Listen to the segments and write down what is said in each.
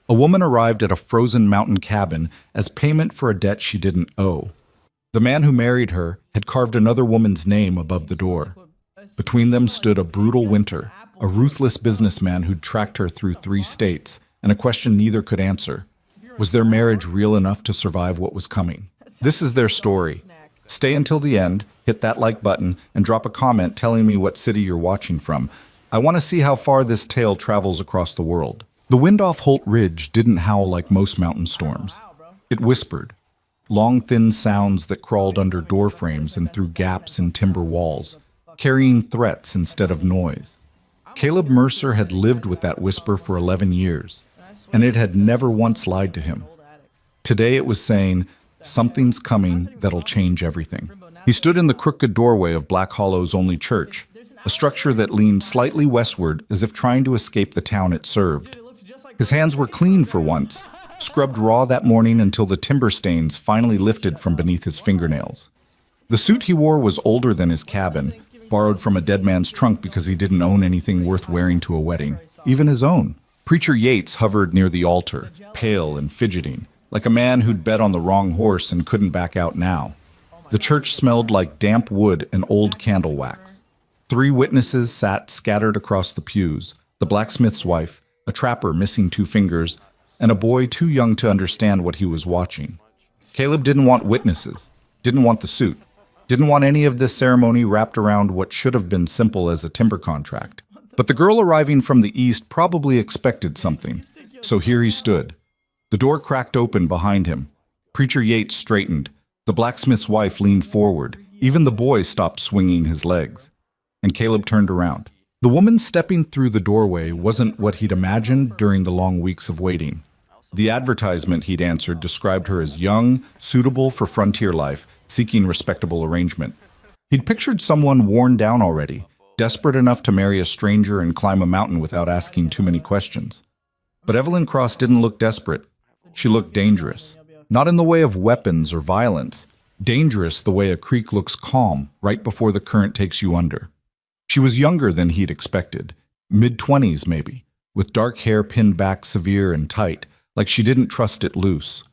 A woman arrived at a frozen mountain cabin as payment for a debt she didn't owe. The man who married her had carved another woman's name above the door. Between them stood a brutal winter, a ruthless businessman who'd tracked her through 3 states, and a question neither could answer. Was their marriage real enough to survive what was coming? This is their story. Stay until the end, hit that like button, and drop a comment telling me what city you're watching from. I want to see how far this tale travels across the world. The wind off Holt Ridge didn't howl like most mountain storms. It whispered, long thin sounds that crawled under door frames and through gaps in timber walls, carrying threats instead of noise. Caleb Mercer had lived with that whisper for 11 years, and it had never once lied to him. Today it was saying, something's coming that'll change everything. He stood in the crooked doorway of Black Hollow's only church, a structure that leaned slightly westward as if trying to escape the town it served. His hands were clean for once, scrubbed raw that morning until the timber stains finally lifted from beneath his fingernails. The suit he wore was older than his cabin, borrowed from a dead man's trunk because he didn't own anything worth wearing to a wedding, even his own. Preacher Yates hovered near the altar, pale and fidgeting, like a man who'd bet on the wrong horse and couldn't back out now. The church smelled like damp wood and old candle wax. 3 witnesses sat scattered across the pews, the blacksmith's wife, a trapper missing 2 fingers, and a boy too young to understand what he was watching. Caleb didn't want witnesses, didn't want the suit, didn't want any of this ceremony wrapped around what should have been simple as a timber contract. But the girl arriving from the east probably expected something, so here he stood. The door cracked open behind him. Preacher Yates straightened. The blacksmith's wife leaned forward. Even the boy stopped swinging his legs. And Caleb turned around. The woman stepping through the doorway wasn't what he'd imagined during the long weeks of waiting. The advertisement he'd answered described her as young, suitable for frontier life, seeking respectable arrangement. He'd pictured someone worn down already, desperate enough to marry a stranger and climb a mountain without asking too many questions. But Evelyn Cross didn't look desperate. She looked dangerous. Not in the way of weapons or violence. Dangerous the way a creek looks calm right before the current takes you under. She was younger than he'd expected, mid-20s maybe, with dark hair pinned back severe and tight, like she didn't trust it loose.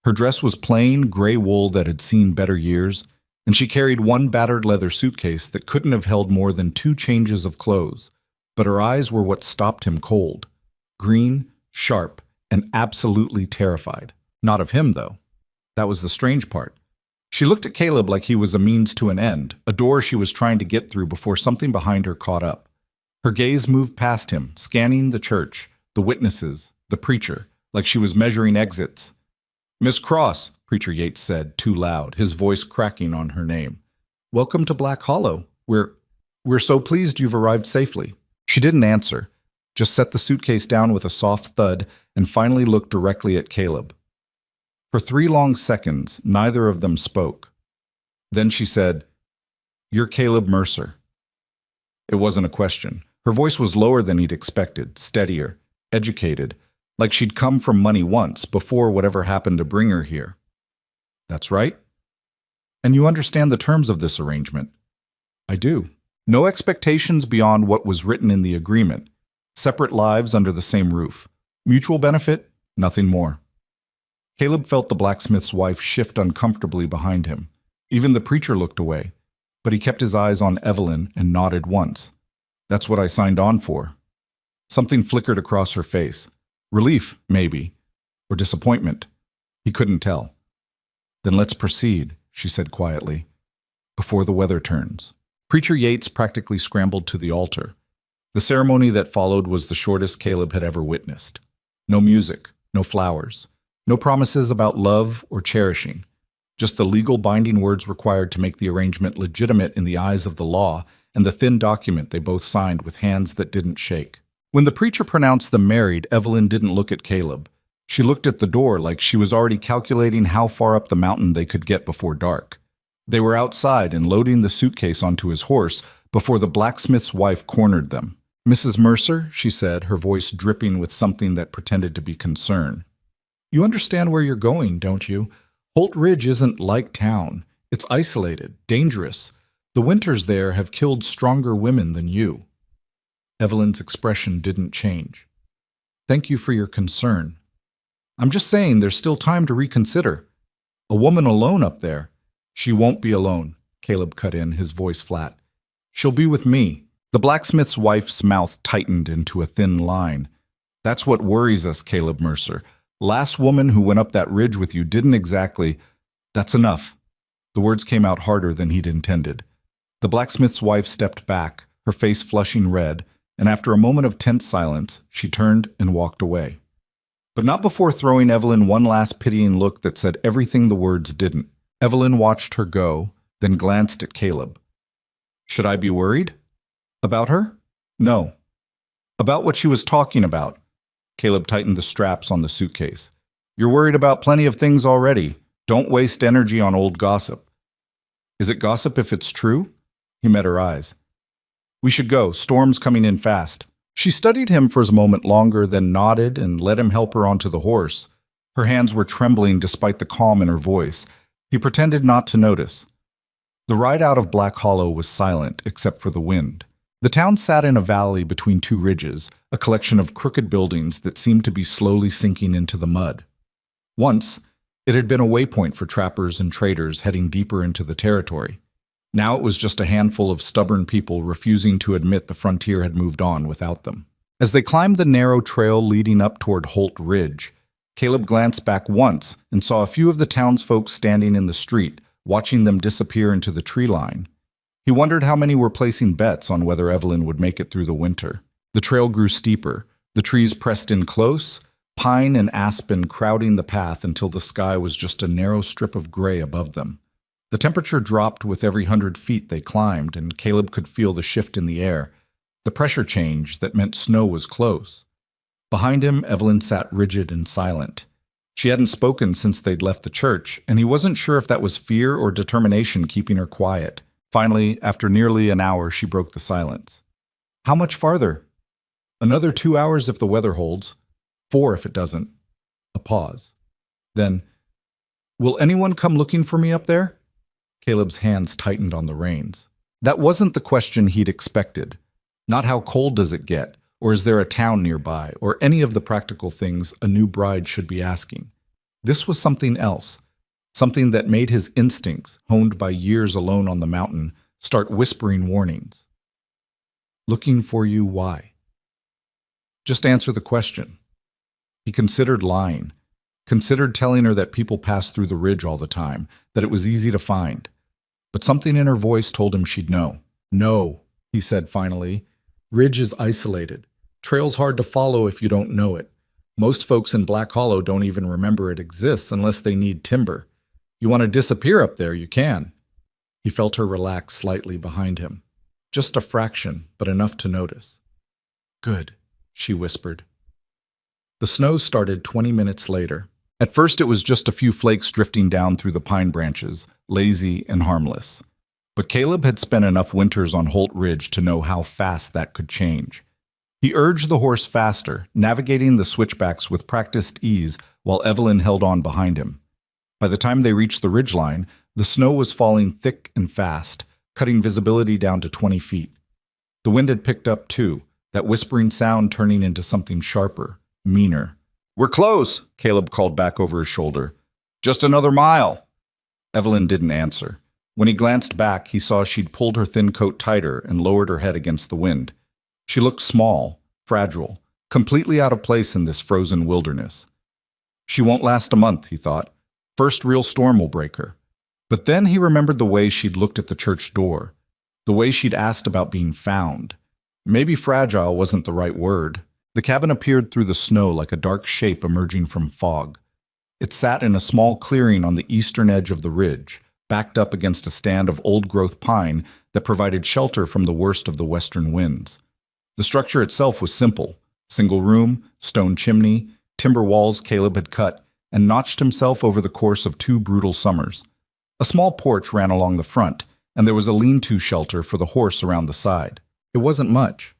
Her dress was plain, gray wool that had seen better years, and she carried 1 battered leather suitcase that couldn't have held more than 2 changes of clothes. But her eyes were what stopped him cold. Green, sharp, and absolutely terrified. Not of him, though. That was the strange part. She looked at Caleb like he was a means to an end, a door she was trying to get through before something behind her caught up. Her gaze moved past him, scanning the church, the witnesses, the preacher, like she was measuring exits. "Miss Cross," Preacher Yates said, too loud, his voice cracking on her name. "Welcome to Black Hollow. We're so pleased you've arrived safely." She didn't answer, just set the suitcase down with a soft thud and finally looked directly at Caleb. For 3 long seconds, neither of them spoke. Then she said, "You're Caleb Mercer." It wasn't a question. Her voice was lower than he'd expected, steadier, educated, like she'd come from money once, before whatever happened to bring her here. "That's right. And you understand the terms of this arrangement?" "I do. No expectations beyond what was written in the agreement. Separate lives under the same roof. Mutual benefit, nothing more." Caleb felt the blacksmith's wife shift uncomfortably behind him. Even the preacher looked away, but he kept his eyes on Evelyn and nodded once. "That's what I signed on for." Something flickered across her face. Relief, maybe, or disappointment. He couldn't tell. "Then let's proceed," she said quietly, "before the weather turns." Preacher Yates practically scrambled to the altar. The ceremony that followed was the shortest Caleb had ever witnessed. No music, no flowers. No promises about love or cherishing, just the legal binding words required to make the arrangement legitimate in the eyes of the law and the thin document they both signed with hands that didn't shake. When the preacher pronounced them married, Evelyn didn't look at Caleb. She looked at the door like she was already calculating how far up the mountain they could get before dark. They were outside and loading the suitcase onto his horse before the blacksmith's wife cornered them. "Mrs. Mercer," she said, her voice dripping with something that pretended to be concern. "You understand where you're going, don't you? Holt Ridge isn't like town. It's isolated, dangerous. The winters there have killed stronger women than you." Evelyn's expression didn't change. "Thank you for your concern," I'm just saying there's still time to reconsider. A woman alone up there. She won't be alone, Caleb cut in, his voice flat. She'll be with me. The blacksmith's wife's mouth tightened into a thin line. That's what worries us, Caleb Mercer. Last woman who went up that ridge with you didn't exactly... That's enough. The words came out harder than he'd intended. The blacksmith's wife stepped back, her face flushing red, and after a moment of tense silence, she turned and walked away. But not before throwing Evelyn one last pitying look that said everything the words didn't. Evelyn watched her go, then glanced at Caleb. Should I be worried? About her? No. About what she was talking about. Caleb tightened the straps on the suitcase. You're worried about plenty of things already. Don't waste energy on old gossip. Is it gossip if it's true? He met her eyes. We should go. Storm's coming in fast. She studied him for a moment longer, then nodded and let him help her onto the horse. Her hands were trembling despite the calm in her voice. He pretended not to notice. The ride out of Black Hollow was silent, except for the wind. The town sat in a valley between two ridges, a collection of crooked buildings that seemed to be slowly sinking into the mud. Once, it had been a waypoint for trappers and traders heading deeper into the territory. Now it was just a handful of stubborn people refusing to admit the frontier had moved on without them. As they climbed the narrow trail leading up toward Holt Ridge, Caleb glanced back once and saw a few of the townsfolk standing in the street, watching them disappear into the tree line. He wondered how many were placing bets on whether Evelyn would make it through the winter. The trail grew steeper. The trees pressed in close, pine and aspen crowding the path until the sky was just a narrow strip of gray above them. The temperature dropped with every 100 feet they climbed, and Caleb could feel the shift in the air, the pressure change that meant snow was close. Behind him, Evelyn sat rigid and silent. She hadn't spoken since they'd left the church, and he wasn't sure if that was fear or determination keeping her quiet. Finally, after nearly an hour, she broke the silence. How much farther? Another 2 hours if the weather holds. 4 if it doesn't. A pause. Then, will anyone come looking for me up there? Caleb's hands tightened on the reins. That wasn't the question he'd expected. Not how cold does it get, or is there a town nearby, or any of the practical things a new bride should be asking. This was something else. Something that made his instincts, honed by years alone on the mountain, start whispering warnings. Looking for you, why? Just answer the question. He considered lying, considered telling her that people passed through the ridge all the time, that it was easy to find. But something in her voice told him she'd know. No, he said finally. Ridge is isolated. Trail's hard to follow if you don't know it. Most folks in Black Hollow don't even remember it exists unless they need timber. You want to disappear up there, you can. He felt her relax slightly behind him. Just a fraction, but enough to notice. Good, she whispered. The snow started 20 minutes later. At first it was just a few flakes drifting down through the pine branches, lazy and harmless. But Caleb had spent enough winters on Holt Ridge to know how fast that could change. He urged the horse faster, navigating the switchbacks with practiced ease while Evelyn held on behind him. By the time they reached the ridgeline, the snow was falling thick and fast, cutting visibility down to 20 feet. The wind had picked up too, that whispering sound turning into something sharper, meaner. We're close, Caleb called back over his shoulder. Just another mile. Evelyn didn't answer. When he glanced back, he saw she'd pulled her thin coat tighter and lowered her head against the wind. She looked small, fragile, completely out of place in this frozen wilderness. She won't last a month, he thought. First real storm will break her. But then he remembered the way she'd looked at the church door, the way she'd asked about being found. Maybe fragile wasn't the right word. The cabin appeared through the snow like a dark shape emerging from fog. It sat in a small clearing on the eastern edge of the ridge, backed up against a stand of old-growth pine that provided shelter from the worst of the western winds. The structure itself was simple: single room, stone chimney, timber walls Caleb had cut and notched himself over the course of 2 brutal summers. A small porch ran along the front, and there was a lean-to shelter for the horse around the side. It wasn't much,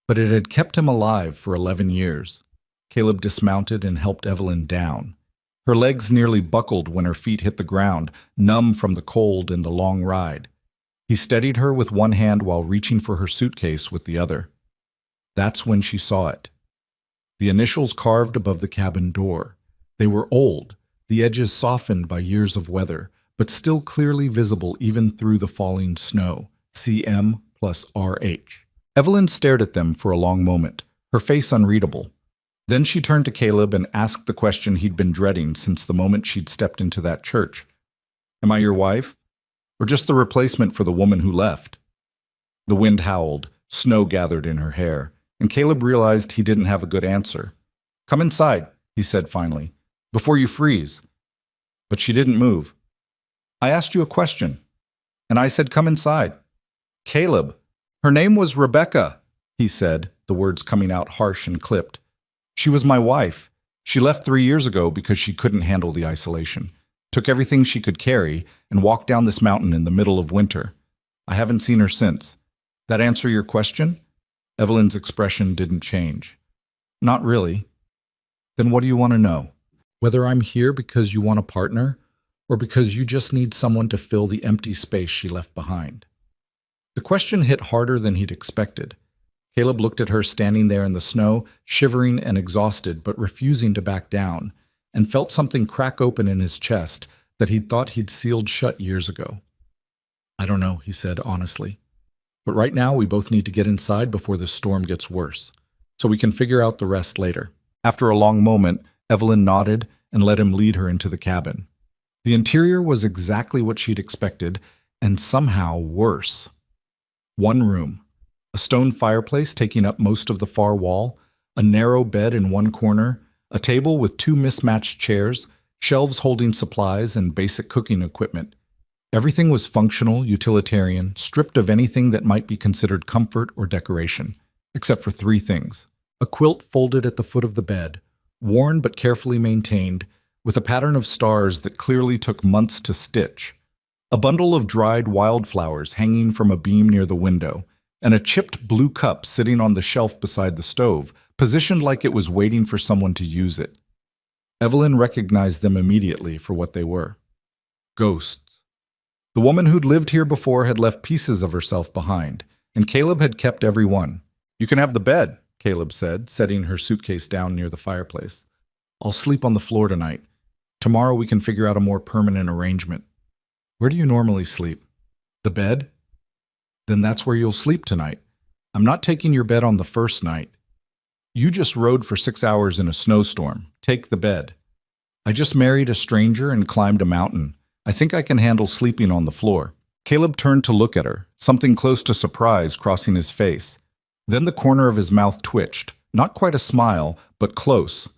but it had kept him alive for 11 years. Caleb dismounted and helped Evelyn down. Her legs nearly buckled when her feet hit the ground, numb from the cold and the long ride. He steadied her with one hand while reaching for her suitcase with the other. That's when she saw it. The initials carved above the cabin door. They were old, the edges softened by years of weather, but still clearly visible even through the falling snow. CM plus RH. Evelyn stared at them for a long moment, her face unreadable. Then she turned to Caleb and asked the question he'd been dreading since the moment she'd stepped into that church. Am I your wife? Or just the replacement for the woman who left? The wind howled, snow gathered in her hair, and Caleb realized he didn't have a good answer. Come inside, he said finally, before you freeze. But she didn't move. I asked you a question, and I said come inside. Caleb, her name was Rebecca, he said, the words coming out harsh and clipped. She was my wife. She left 3 years ago because she couldn't handle the isolation, took everything she could carry, and walked down this mountain in the middle of winter. I haven't seen her since. That answer your question? Evelyn's expression didn't change. Not really. Then what do you want to know? Whether I'm here because you want a partner, or because you just need someone to fill the empty space she left behind? The question hit harder than he'd expected. Caleb looked at her standing there in the snow, shivering and exhausted, but refusing to back down, and felt something crack open in his chest that he'd thought he'd sealed shut years ago. I don't know, he said honestly. But right now we both need to get inside before the storm gets worse, so we can figure out the rest later. After a long moment, Evelyn nodded and let him lead her into the cabin. The interior was exactly what she'd expected, and somehow worse. One room. A stone fireplace taking up most of the far wall, a narrow bed in one corner, a table with 2 mismatched chairs, shelves holding supplies and basic cooking equipment. Everything was functional, utilitarian, stripped of anything that might be considered comfort or decoration, except for 3 things. A quilt folded at the foot of the bed, worn but carefully maintained, with a pattern of stars that clearly took months to stitch. A bundle of dried wildflowers hanging from a beam near the window, and a chipped blue cup sitting on the shelf beside the stove, positioned like it was waiting for someone to use it. Evelyn recognized them immediately for what they were. Ghosts. The woman who'd lived here before had left pieces of herself behind, and Caleb had kept every one. You can have the bed, Caleb said, setting her suitcase down near the fireplace. I'll sleep on the floor tonight. Tomorrow we can figure out a more permanent arrangement. Where do you normally sleep? The bed? Then that's where you'll sleep tonight. I'm not taking your bed on the first night. You just rode for 6 hours in a snowstorm. Take the bed. I just married a stranger and climbed a mountain. I think I can handle sleeping on the floor. Caleb turned to look at her, something close to surprise crossing his face. Then the corner of his mouth twitched, not quite a smile, but close.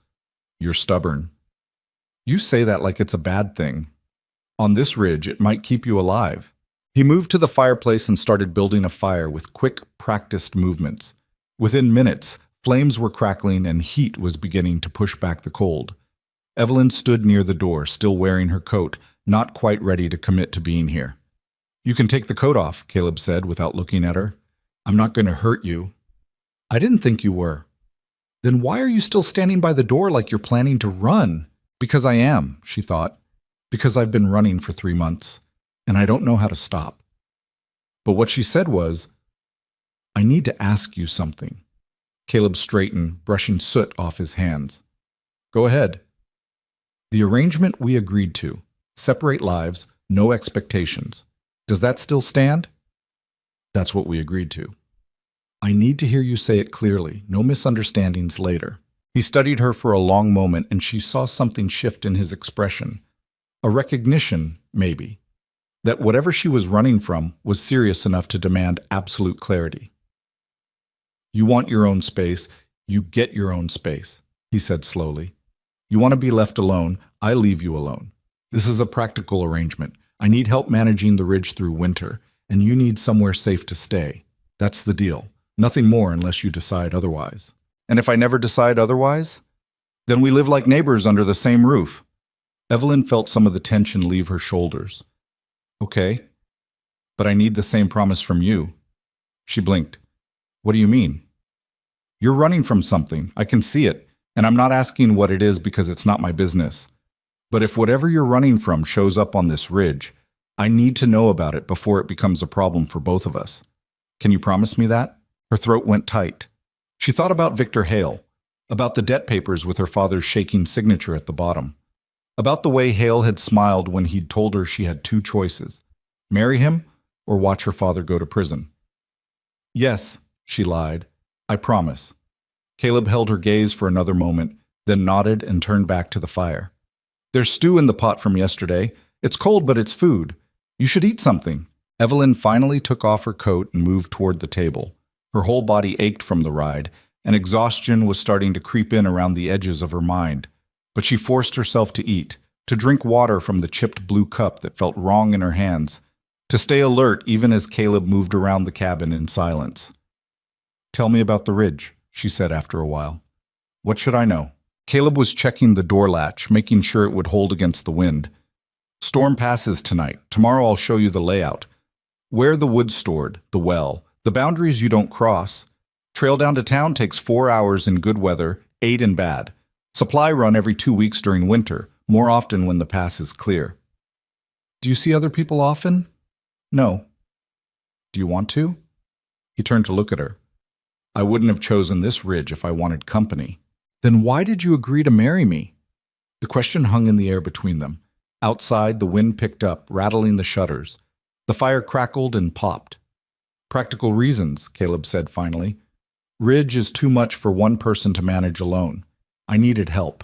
You're stubborn. You say that like it's a bad thing. On this ridge, it might keep you alive. He moved to the fireplace and started building a fire with quick, practiced movements. Within minutes, flames were crackling and heat was beginning to push back the cold. Evelyn stood near the door, still wearing her coat, not quite ready to commit to being here. You can take the coat off, Caleb said without looking at her. I'm not going to hurt you. I didn't think you were. Then why are you still standing by the door like you're planning to run? Because I am, she thought. Because I've been running for 3 months. And I don't know how to stop. But what she said was, I need to ask you something. Caleb straightened, brushing soot off his hands. Go ahead. The arrangement we agreed to. Separate lives, no expectations. Does that still stand? That's what we agreed to. I need to hear you say it clearly, no misunderstandings later. He studied her for a long moment and she saw something shift in his expression. A recognition, maybe. That whatever she was running from was serious enough to demand absolute clarity. You want your own space, you get your own space, he said slowly. You want to be left alone, I leave you alone. This is a practical arrangement. I need help managing the ridge through winter, and you need somewhere safe to stay. That's the deal. Nothing more unless you decide otherwise. And if I never decide otherwise? Then we live like neighbors under the same roof. Evelyn felt some of the tension leave her shoulders. Okay, but I need the same promise from you. She blinked. What do you mean? You're running from something. I can see it, and I'm not asking what it is because it's not my business. But if whatever you're running from shows up on this ridge, I need to know about it before it becomes a problem for both of us. Can you promise me that? Her throat went tight. She thought about Victor Hale. About the debt papers with her father's shaking signature at the bottom. About the way Hale had smiled when he'd told her she had two choices: marry him or watch her father go to prison. Yes, she lied. I promise. Caleb held her gaze for another moment, then nodded and turned back to the fire. There's stew in the pot from yesterday. It's cold, but it's food. You should eat something. Evelyn finally took off her coat and moved toward the table. Her whole body ached from the ride, and exhaustion was starting to creep in around the edges of her mind. But she forced herself to eat, to drink water from the chipped blue cup that felt wrong in her hands, to stay alert even as Caleb moved around the cabin in silence. Tell me about the ridge, she said after a while. What should I know? Caleb was checking the door latch, making sure it would hold against the wind. Storm passes tonight. Tomorrow I'll show you the layout. Where the wood's stored, the well, the boundaries you don't cross. Trail down to town takes 4 hours in good weather, 8 in bad. Supply run every 2 weeks during winter, more often when the pass is clear. Do you see other people often? No. Do you want to? He turned to look at her. I wouldn't have chosen this ridge if I wanted company. Then why did you agree to marry me? The question hung in the air between them. Outside, the wind picked up, rattling the shutters. The fire crackled and popped. Practical reasons, Caleb said finally. Ridge is too much for one person to manage alone. I needed help.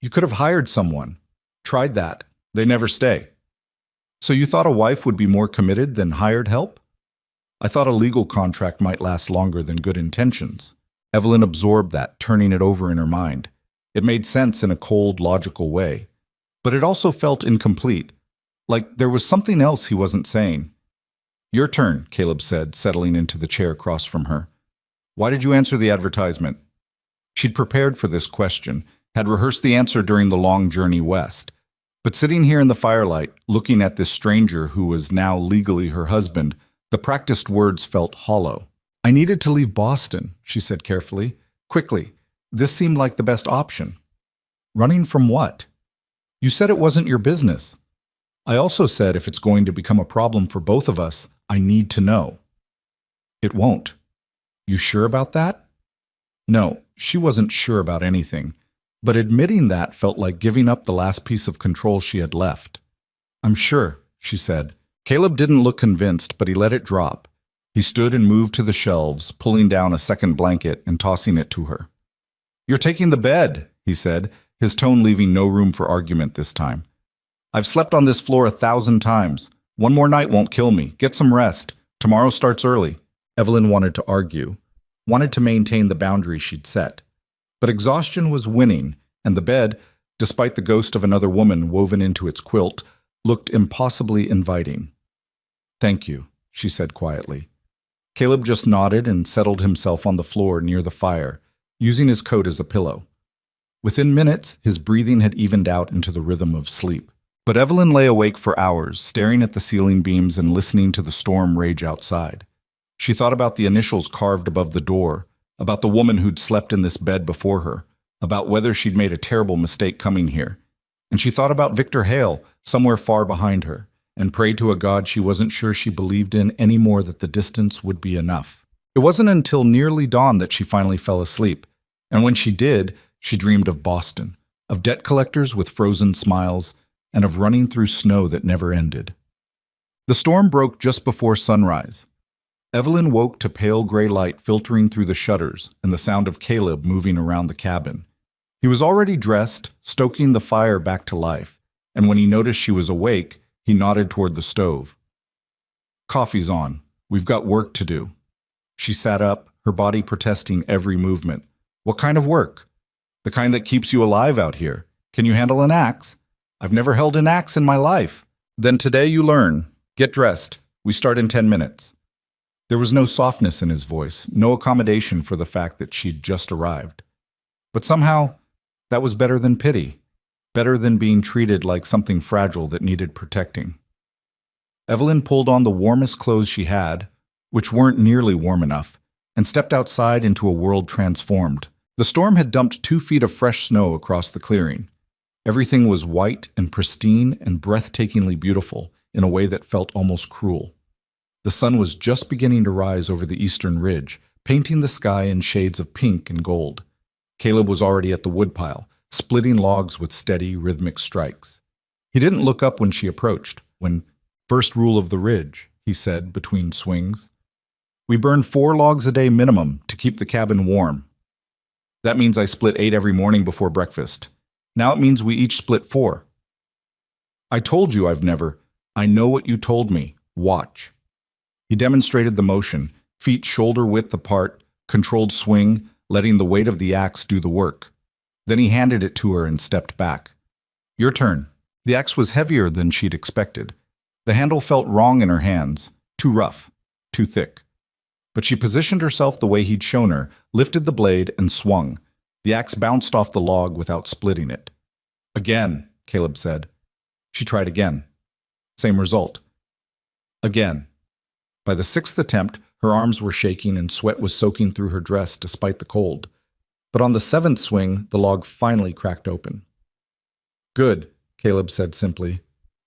You could have hired someone. Tried that. They never stay. So you thought a wife would be more committed than hired help? I thought a legal contract might last longer than good intentions. Evelyn absorbed that, turning it over in her mind. It made sense in a cold, logical way. But it also felt incomplete, like there was something else he wasn't saying. Your turn, Caleb said, settling into the chair across from her. Why did you answer the advertisement? She'd prepared for this question, had rehearsed the answer during the long journey west. But sitting here in the firelight, looking at this stranger who was now legally her husband, the practiced words felt hollow. I needed to leave Boston, she said carefully. Quickly. This seemed like the best option. Running from what? You said it wasn't your business. I also said if it's going to become a problem for both of us, I need to know. It won't. You sure about that? No, she wasn't sure about anything, but admitting that felt like giving up the last piece of control she had left. I'm sure, she said. Caleb didn't look convinced, but he let it drop. He stood and moved to the shelves, pulling down a second blanket and tossing it to her. You're taking the bed, he said, his tone leaving no room for argument this time. I've slept on this floor 1,000 times. One more night won't kill me. Get some rest. Tomorrow starts early. Evelyn wanted to argue, wanted to maintain the boundary she'd set. But exhaustion was winning, and the bed, despite the ghost of another woman woven into its quilt, looked impossibly inviting. Thank you, she said quietly. Caleb just nodded and settled himself on the floor near the fire, using his coat as a pillow. Within minutes, his breathing had evened out into the rhythm of sleep. But Evelyn lay awake for hours, staring at the ceiling beams and listening to the storm rage outside. She thought about the initials carved above the door, about the woman who'd slept in this bed before her, about whether she'd made a terrible mistake coming here. And she thought about Victor Hale, somewhere far behind her, and prayed to a God she wasn't sure she believed in any more that the distance would be enough. It wasn't until nearly dawn that she finally fell asleep, and when she did, she dreamed of Boston, of debt collectors with frozen smiles, and of running through snow that never ended. The storm broke just before sunrise. Evelyn woke to pale gray light filtering through the shutters and the sound of Caleb moving around the cabin. He was already dressed, stoking the fire back to life, and when he noticed she was awake, he nodded toward the stove. Coffee's on. We've got work to do. She sat up, her body protesting every movement. What kind of work? The kind that keeps you alive out here. Can you handle an axe? I've never held an axe in my life. Then today you learn. Get dressed. We start in 10 minutes. There was no softness in his voice, no accommodation for the fact that she'd just arrived. But somehow, that was better than pity, better than being treated like something fragile that needed protecting. Evelyn pulled on the warmest clothes she had, which weren't nearly warm enough, and stepped outside into a world transformed. The storm had dumped 2 feet of fresh snow across the clearing. Everything was white and pristine and breathtakingly beautiful in a way that felt almost cruel. The sun was just beginning to rise over the eastern ridge, painting the sky in shades of pink and gold. Caleb was already at the woodpile, splitting logs with steady, rhythmic strikes. He didn't look up when she approached. First rule of the ridge, he said between swings. We burn 4 logs a day minimum to keep the cabin warm. That means I split 8 every morning before breakfast. Now it means we each split 4. I told you I know what you told me. Watch. He demonstrated the motion, feet shoulder width apart, controlled swing, letting the weight of the axe do the work. Then he handed it to her and stepped back. Your turn. The axe was heavier than she'd expected. The handle felt wrong in her hands, too rough, too thick. But she positioned herself the way he'd shown her, lifted the blade, and swung. The axe bounced off the log without splitting it. Again, Caleb said. She tried again. Same result. Again. By the 6th attempt, her arms were shaking and sweat was soaking through her dress despite the cold. But on the 7th swing, the log finally cracked open. Good, Caleb said simply.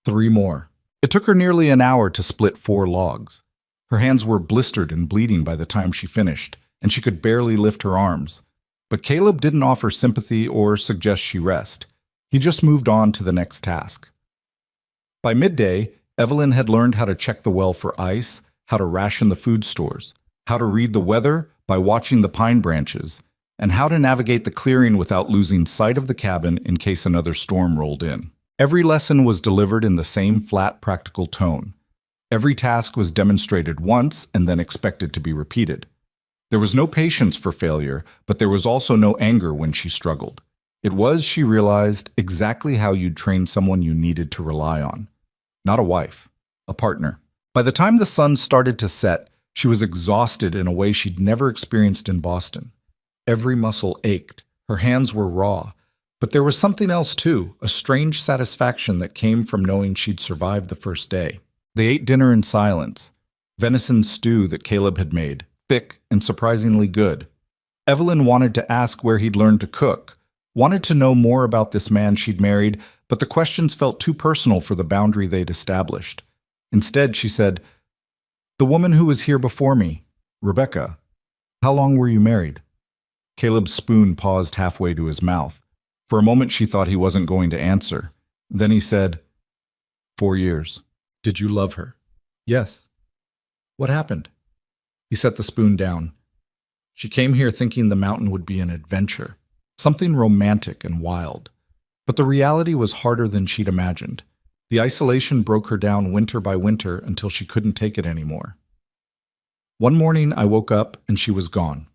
3 more. It took her nearly an hour to split 4 logs. Her hands were blistered and bleeding by the time she finished, and she could barely lift her arms. But Caleb didn't offer sympathy or suggest she rest. He just moved on to the next task. By midday, Evelyn had learned how to check the well for ice, how to ration the food stores, how to read the weather by watching the pine branches, and how to navigate the clearing without losing sight of the cabin in case another storm rolled in. Every lesson was delivered in the same flat, practical tone. Every task was demonstrated once and then expected to be repeated. There was no patience for failure, but there was also no anger when she struggled. It was, she realized, exactly how you'd train someone you needed to rely on. Not a wife, a partner. By the time the sun started to set, she was exhausted in a way she'd never experienced in Boston. Every muscle ached, her hands were raw. But there was something else too, a strange satisfaction that came from knowing she'd survived the first day. They ate dinner in silence. Venison stew that Caleb had made, thick and surprisingly good. Evelyn wanted to ask where he'd learned to cook, wanted to know more about this man she'd married, but the questions felt too personal for the boundary they'd established. Instead, she said, "The woman who was here before me, Rebecca, how long were you married?" Caleb's spoon paused halfway to his mouth. For a moment, she thought he wasn't going to answer. Then he said, 4 years. Did you love her? Yes. What happened? He set the spoon down. She came here thinking the mountain would be an adventure, something romantic and wild. But the reality was harder than she'd imagined. The isolation broke her down winter by winter until she couldn't take it anymore. One morning, I woke up and she was gone.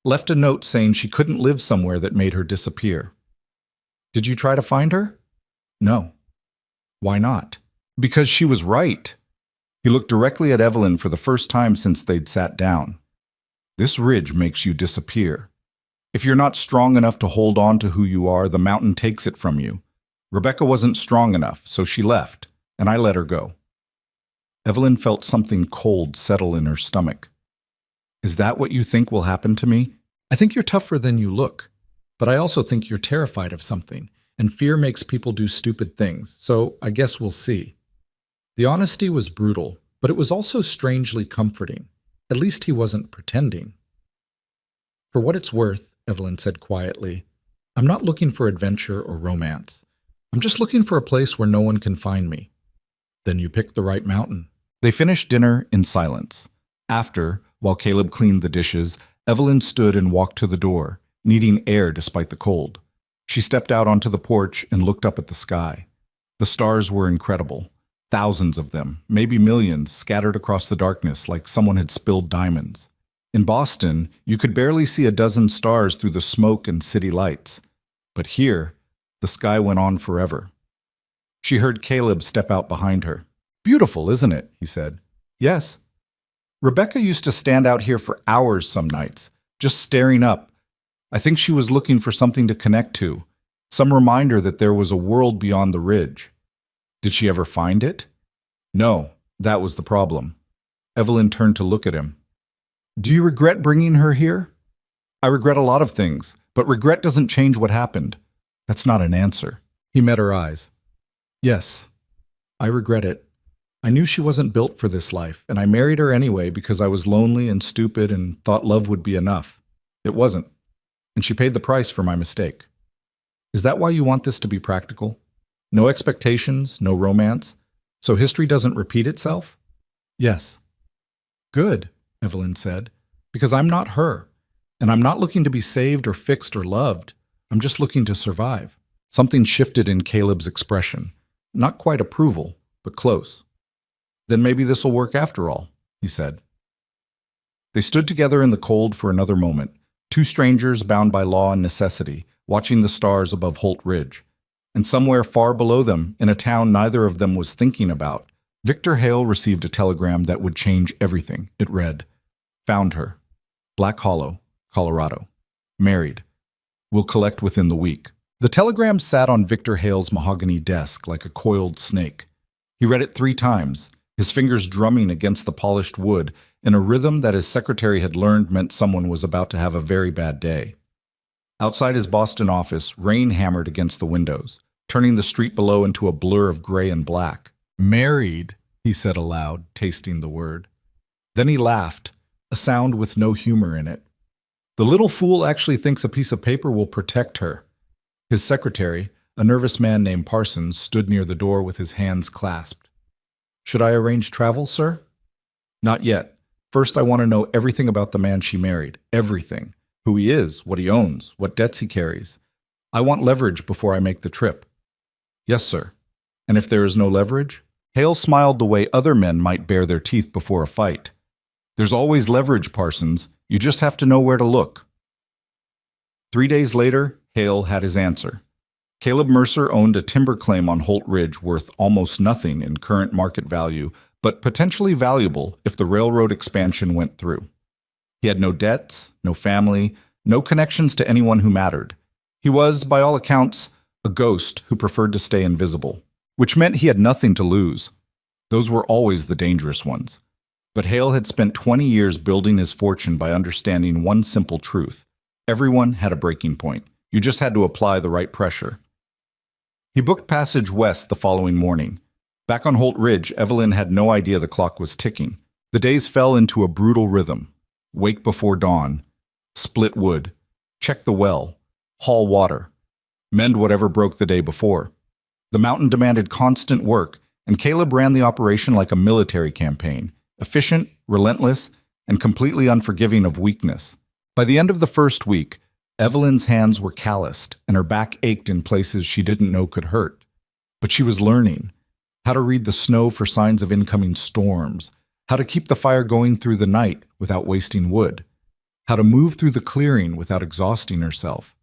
Left a note saying she couldn't live somewhere that made her disappear. Did you try to find her? No. Why not? Because she was right. He looked directly at Evelyn for the first time since they'd sat down. This ridge makes you disappear. If you're not strong enough to hold on to who you are, the mountain takes it from you. Rebecca wasn't strong enough, so she left, and I let her go. Evelyn felt something cold settle in her stomach. Is that what you think will happen to me? I think you're tougher than you look. But I also think you're terrified of something, and fear makes people do stupid things, so I guess we'll see. The honesty was brutal, but it was also strangely comforting. At least he wasn't pretending. For what it's worth, Evelyn said quietly, I'm not looking for adventure or romance. I'm just looking for a place where no one can find me. Then you picked the right mountain. They finished dinner in silence. After, while Caleb cleaned the dishes, Evelyn stood and walked to the door, needing air despite the cold. She stepped out onto the porch and looked up at the sky. The stars were incredible. Thousands of them, maybe millions, scattered across the darkness like someone had spilled diamonds. In Boston, you could barely see a dozen stars through the smoke and city lights. But here, the sky went on forever. She heard Caleb step out behind her. Beautiful, isn't it? He said. Yes. Rebecca used to stand out here for hours some nights, just staring up. I think she was looking for something to connect to, some reminder that there was a world beyond the ridge. Did she ever find it? No, that was the problem. Evelyn turned to look at him. Do you regret bringing her here? I regret a lot of things, but regret doesn't change what happened. That's not an answer. He met her eyes. Yes, I regret it. I knew she wasn't built for this life, and I married her anyway because I was lonely and stupid and thought love would be enough. It wasn't. and she paid the price for my mistake. Is that why you want this to be practical? No expectations, no romance, so history doesn't repeat itself? Yes. Good, Evelyn said, because I'm not her, and I'm not looking to be saved or fixed or loved. I'm just looking to survive. Something shifted in Caleb's expression. Not quite approval, but close. Then maybe this will work after all, he said. They stood together in the cold for another moment, two strangers bound by law and necessity, watching the stars above Holt Ridge. And somewhere far below them, in a town neither of them was thinking about, Victor Hale received a telegram that would change everything. It read, "Found her. Black Hollow, Colorado. Married. Will collect within the week." The telegram sat on Victor Hale's mahogany desk like a coiled snake. He read it 3 times, his fingers drumming against the polished wood in a rhythm that his secretary had learned meant someone was about to have a very bad day. Outside his Boston office, rain hammered against the windows, turning the street below into a blur of gray and black. "Married," he said aloud, tasting the word. Then he laughed, a sound with no humor in it. "The little fool actually thinks a piece of paper will protect her." His secretary, a nervous man named Parsons, stood near the door with his hands clasped. "Should I arrange travel, sir?" "Not yet. First, I want to know everything about the man she married. Everything. Who he is, what he owns, what debts he carries. I want leverage before I make the trip." "Yes, sir. And if there is no leverage?" Hale smiled the way other men might bare their teeth before a fight. "There's always leverage, Parsons. You just have to know where to look." 3 days later, Hale had his answer. Caleb Mercer owned a timber claim on Holt Ridge worth almost nothing in current market value, but potentially valuable if the railroad expansion went through. He had no debts, no family, no connections to anyone who mattered. He was, by all accounts, a ghost who preferred to stay invisible, which meant he had nothing to lose. Those were always the dangerous ones. But Hale had spent 20 years building his fortune by understanding one simple truth. Everyone had a breaking point. You just had to apply the right pressure. He booked passage west the following morning. Back on Holt Ridge, Evelyn had no idea the clock was ticking. The days fell into a brutal rhythm. Wake before dawn. Split wood. Check the well. Haul water. Mend whatever broke the day before. The mountain demanded constant work, and Caleb ran the operation like a military campaign, efficient, relentless, and completely unforgiving of weakness. By the end of the first week, Evelyn's hands were calloused, and her back ached in places she didn't know could hurt. But she was learning how to read the snow for signs of incoming storms, how to keep the fire going through the night without wasting wood, how to move through the clearing without exhausting herself.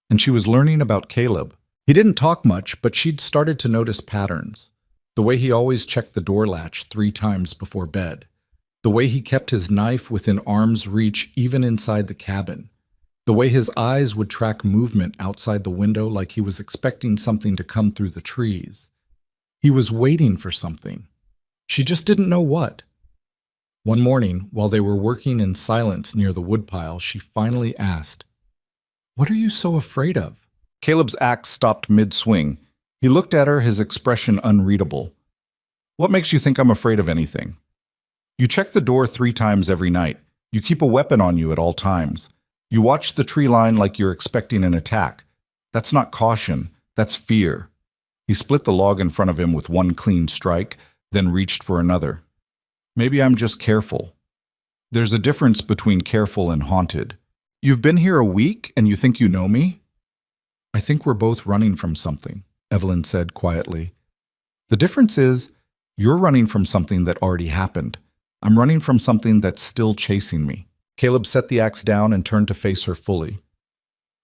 And she was learning about Caleb. He didn't talk much, but she'd started to notice patterns. The way he always checked the door latch 3 times before bed. The way he kept his knife within arm's reach even inside the cabin. The way his eyes would track movement outside the window like he was expecting something to come through the trees. He was waiting for something. She just didn't know what. One morning, while they were working in silence near the woodpile, she finally asked, "What are you so afraid of?" Caleb's axe stopped mid-swing. He looked at her, his expression unreadable. "What makes you think I'm afraid of anything? You check the door 3 times every night. You keep a weapon on you at all times. You watch the tree line like you're expecting an attack. That's not caution, that's fear." He split the log in front of him with one clean strike, then reached for another. "Maybe I'm just careful. There's a difference between careful and haunted. You've been here a week and you think you know me?" "I think we're both running from something," Evelyn said quietly. "The difference is, you're running from something that already happened. I'm running from something that's still chasing me." Caleb set the axe down and turned to face her fully.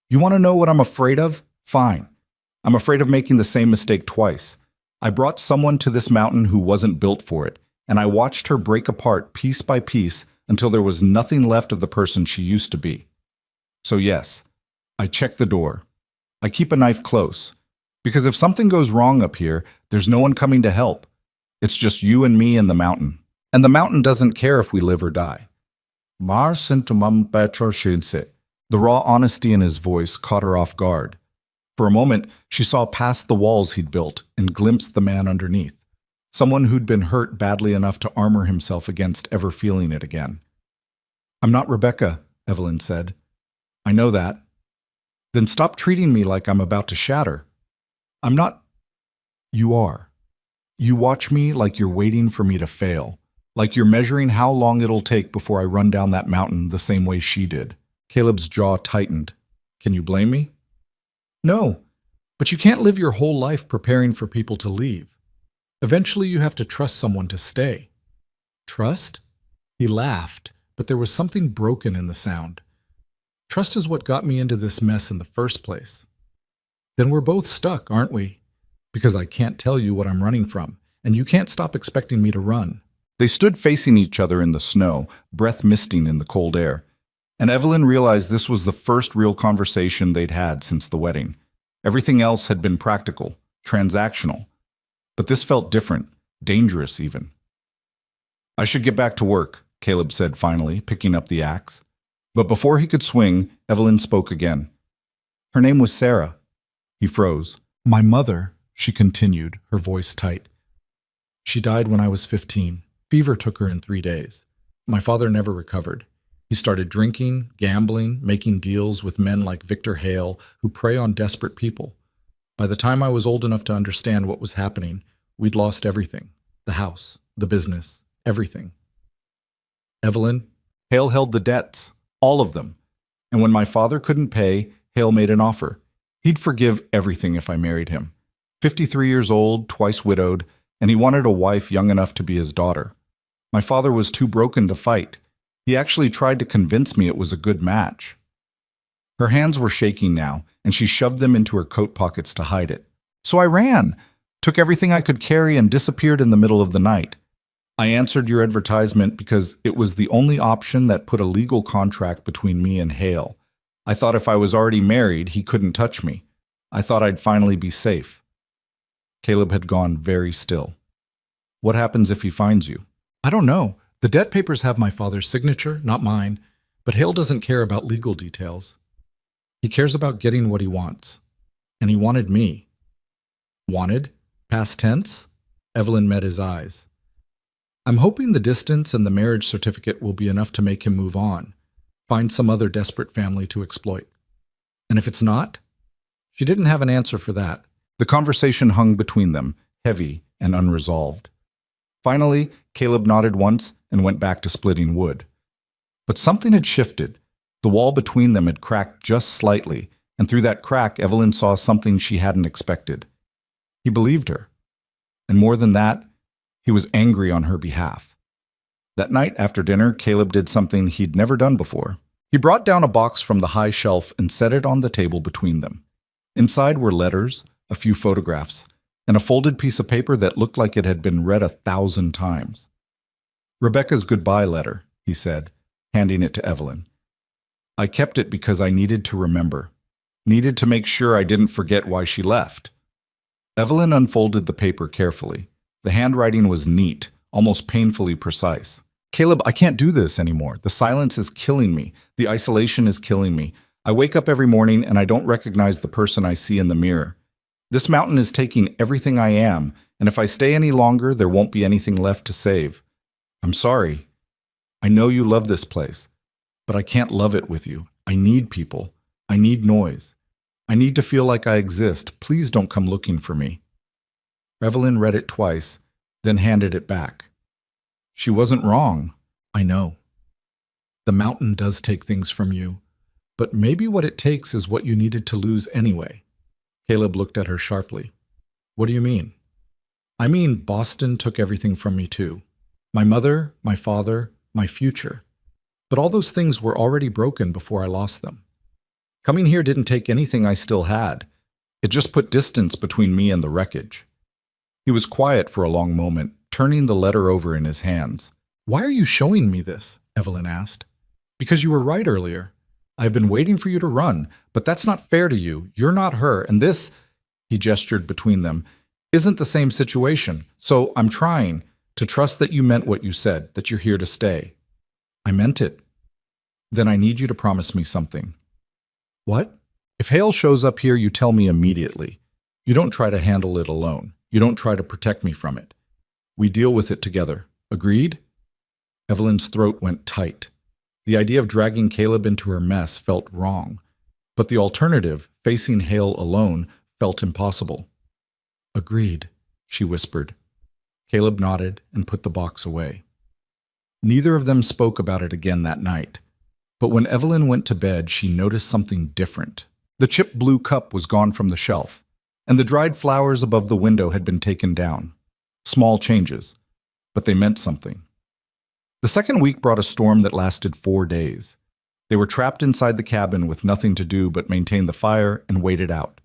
"You want to know what I'm afraid of? Fine. I'm afraid of making the same mistake twice. I brought someone to this mountain who wasn't built for it, and I watched her break apart piece by piece until there was nothing left of the person she used to be. So yes, I check the door. I keep a knife close. Because if something goes wrong up here, there's no one coming to help. It's just you and me and the mountain. And the mountain doesn't care if we live or die." The raw honesty in his voice caught her off guard. For a moment, she saw past the walls he'd built and glimpsed the man underneath. Someone who'd been hurt badly enough to armor himself against ever feeling it again. "I'm not Rebecca," Evelyn said. "I know that. Then stop treating me like I'm about to shatter. I'm not. You are. You watch me like you're waiting for me to fail, like you're measuring how long it'll take before I run down that mountain the same way she did. Caleb's jaw tightened. Can you blame me? No, but you can't live your whole life preparing for people to leave. Eventually you have to trust someone to stay. Trust? He laughed, but there was something broken in the sound. Trust is what got me into this mess in the first place. Then we're both stuck, aren't we? Because I can't tell you what I'm running from, and you can't stop expecting me to run. They stood facing each other in the snow, breath misting in the cold air. And Evelyn realized this was the first real conversation they'd had since the wedding. Everything else had been practical, transactional. But this felt different, dangerous even. I should get back to work, Caleb said finally, picking up the axe. But before he could swing, Evelyn spoke again. Her name was Sarah. He froze. My mother, she continued, her voice tight. She died when I was 15. Fever took her in 3 days. My father never recovered. He started drinking, gambling, making deals with men like Victor Hale, who prey on desperate people. By the time I was old enough to understand what was happening, we'd lost everything. The house, the business, everything. Evelyn, Hale held the debts, all of them. And when my father couldn't pay, Hale made an offer. He'd forgive everything if I married him. 53 years old, twice widowed, and he wanted a wife young enough to be his daughter. My father was too broken to fight. He actually tried to convince me it was a good match. Her hands were shaking now, and she shoved them into her coat pockets to hide it. So I ran, took everything I could carry, and disappeared in the middle of the night. I answered your advertisement because it was the only option that put a legal contract between me and Hale. I thought if I was already married, he couldn't touch me. I thought I'd finally be safe. Caleb had gone very still. What happens if he finds you? I don't know. The debt papers have my father's signature, not mine, but Hale doesn't care about legal details. He cares about getting what he wants. And he wanted me. Wanted? Past tense? Evelyn met his eyes. I'm hoping the distance and the marriage certificate will be enough to make him move on, find some other desperate family to exploit. And if it's not? She didn't have an answer for that. The conversation hung between them, heavy and unresolved. Finally, Caleb nodded once and went back to splitting wood. But something had shifted. The wall between them had cracked just slightly, and through that crack, Evelyn saw something she hadn't expected. He believed her. And more than that, he was angry on her behalf. That night after dinner, Caleb did something he'd never done before. He brought down a box from the high shelf and set it on the table between them. Inside were letters, a few photographs, and a folded piece of paper that looked like it had been read 1,000 times. Rebecca's goodbye letter, he said, handing it to Evelyn. I kept it because I needed to remember, needed to make sure I didn't forget why she left. Evelyn unfolded the paper carefully. The handwriting was neat, almost painfully precise. Caleb, I can't do this anymore. The silence is killing me. The isolation is killing me. I wake up every morning and I don't recognize the person I see in the mirror. This mountain is taking everything I am, and if I stay any longer, there won't be anything left to save. I'm sorry. I know you love this place, but I can't love it with you. I need people. I need noise. I need to feel like I exist. Please don't come looking for me. Evelyn read it twice, then handed it back. She wasn't wrong. I know. The mountain does take things from you, but maybe what it takes is what you needed to lose anyway. Caleb looked at her sharply. What do you mean? I mean, Boston took everything from me too. My mother, my father, my future. But all those things were already broken before I lost them. Coming here didn't take anything I still had. It just put distance between me and the wreckage. He was quiet for a long moment, turning the letter over in his hands. Why are you showing me this? Evelyn asked. Because you were right earlier. I've been waiting for you to run, but that's not fair to you. You're not her, and this, he gestured between them, isn't the same situation. So I'm trying to trust that you meant what you said, that you're here to stay. I meant it. Then I need you to promise me something. What? If Hale shows up here, you tell me immediately. You don't try to handle it alone. You don't try to protect me from it. We deal with it together. Agreed? Evelyn's throat went tight. The idea of dragging Caleb into her mess felt wrong. But the alternative, facing Hale alone, felt impossible. "Agreed," she whispered. Caleb nodded and put the box away. Neither of them spoke about it again that night. But when Evelyn went to bed, she noticed something different. The chipped blue cup was gone from the shelf, and the dried flowers above the window had been taken down. Small changes, but they meant something. The second week brought a storm that lasted 4 days. They were trapped inside the cabin with nothing to do but maintain the fire and wait it out.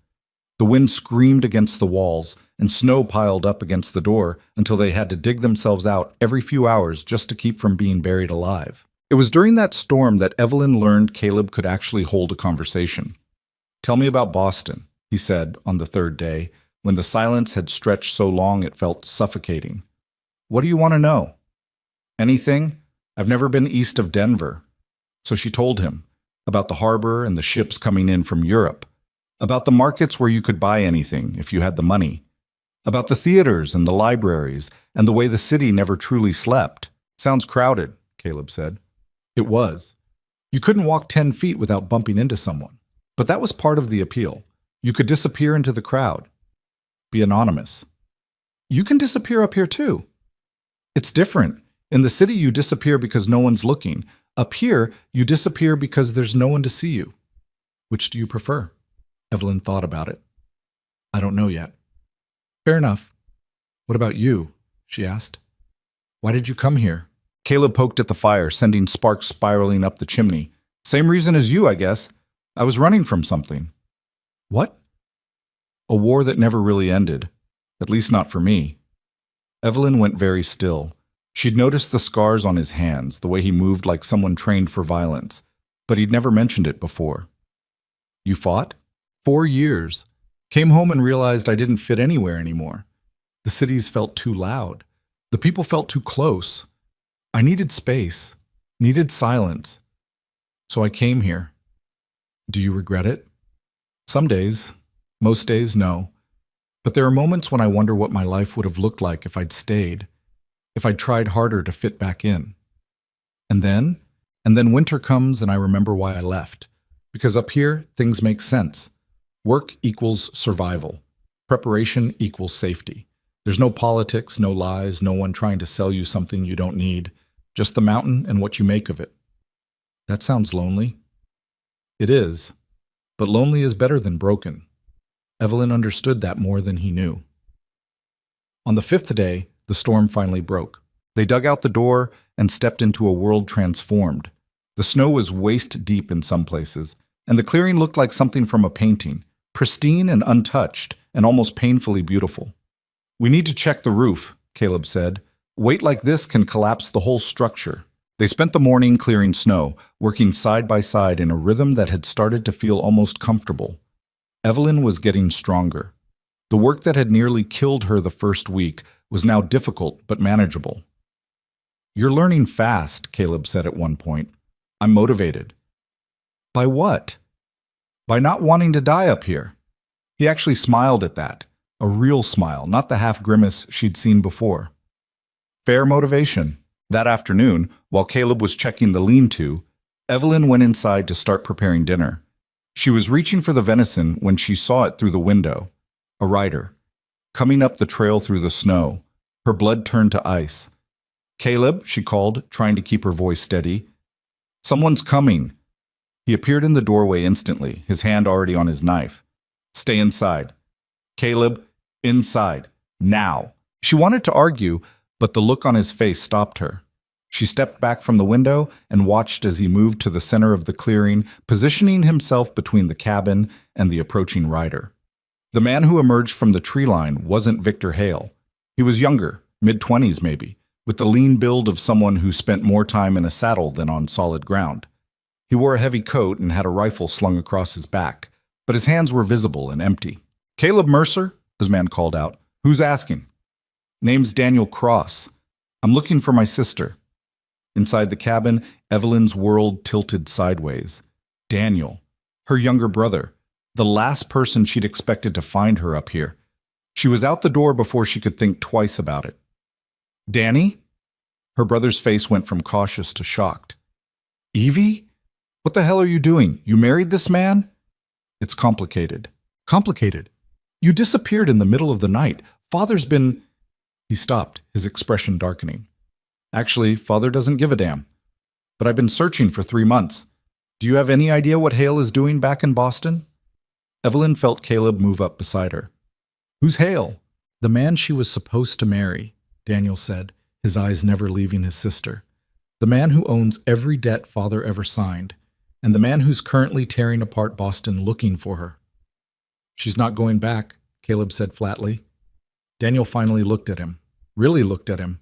The wind screamed against the walls, and snow piled up against the door until they had to dig themselves out every few hours just to keep from being buried alive. It was during that storm that Evelyn learned Caleb could actually hold a conversation. "Tell me about Boston," he said on the third day, when the silence had stretched so long it felt suffocating. "What do you want to know?" "Anything? I've never been east of Denver." So she told him about the harbor and the ships coming in from Europe, about the markets where you could buy anything if you had the money, about the theaters and the libraries and the way the city never truly slept. "Sounds crowded," Caleb said. It was. You couldn't walk 10 feet without bumping into someone. But that was part of the appeal. You could disappear into the crowd. Be anonymous. You can disappear up here too. It's different. In the city, you disappear because no one's looking. Up here, you disappear because there's no one to see you. Which do you prefer? Evelyn thought about it. "I don't know yet." "Fair enough. What about you?" she asked. "Why did you come here?" Caleb poked at the fire, sending sparks spiraling up the chimney. "Same reason as you, I guess. I was running from something." "What?" "A war that never really ended. At least not for me." Evelyn went very still. She'd noticed the scars on his hands, the way he moved like someone trained for violence, but he'd never mentioned it before. "You fought?" 4 years. Came home and realized I didn't fit anywhere anymore. The cities felt too loud. The people felt too close. I needed space, needed silence. So I came here. Do you regret it? Some days. Most days, no. But there are moments when I wonder what my life would have looked like if I'd stayed, if I'd tried harder to fit back in. And then winter comes and I remember why I left. Because up here, things make sense. Work equals survival. Preparation equals safety. There's no politics, no lies, no one trying to sell you something you don't need. Just the mountain and what you make of it. That sounds lonely. It is. But lonely is better than broken. Evelyn understood that more than he knew. On the 5th day, the storm finally broke. They dug out the door and stepped into a world transformed. The snow was waist deep in some places, and the clearing looked like something from a painting, pristine and untouched, and almost painfully beautiful. "We need to check the roof," Caleb said. "Weight like this can collapse the whole structure." They spent the morning clearing snow, working side by side in a rhythm that had started to feel almost comfortable. Evelyn was getting stronger. The work that had nearly killed her the first week was now difficult but manageable. "You're learning fast," Caleb said at one point. "I'm motivated." "By what?" "By not wanting to die up here." He actually smiled at that. A real smile, not the half grimace she'd seen before. Fair motivation. That afternoon, while Caleb was checking the lean-to, Evelyn went inside to start preparing dinner. She was reaching for the venison when she saw it through the window. A rider. Coming up the trail through the snow. Her blood turned to ice. "Caleb," she called, trying to keep her voice steady. "Someone's coming." He appeared in the doorway instantly, his hand already on his knife. "Stay inside." "Caleb, inside. Now." She wanted to argue, but the look on his face stopped her. She stepped back from the window and watched as he moved to the center of the clearing, positioning himself between the cabin and the approaching rider. The man who emerged from the tree line wasn't Victor Hale. He was younger, mid-20s maybe, with the lean build of someone who spent more time in a saddle than on solid ground. He wore a heavy coat and had a rifle slung across his back, but his hands were visible and empty. "Caleb Mercer?" the man called out. "Who's asking?" "Name's Daniel Cross. I'm looking for my sister." Inside the cabin, Evelyn's world tilted sideways. Daniel, her younger brother, the last person she'd expected to find her up here. She was out the door before she could think twice about it. "Danny?" Her brother's face went from cautious to shocked. "Evie? What the hell are you doing? You married this man?" It's complicated. Complicated? You disappeared in the middle of the night. Father's been... He stopped, his expression darkening. Actually, Father doesn't give a damn. But I've been searching for 3 months. Do you have any idea what Hale is doing back in Boston? Evelyn felt Caleb move up beside her. Who's Hale? The man she was supposed to marry, Daniel said, his eyes never leaving his sister. The man who owns every debt Father ever signed, and the man who's currently tearing apart Boston looking for her. She's not going back, Caleb said flatly. Daniel finally looked at him, really looked at him,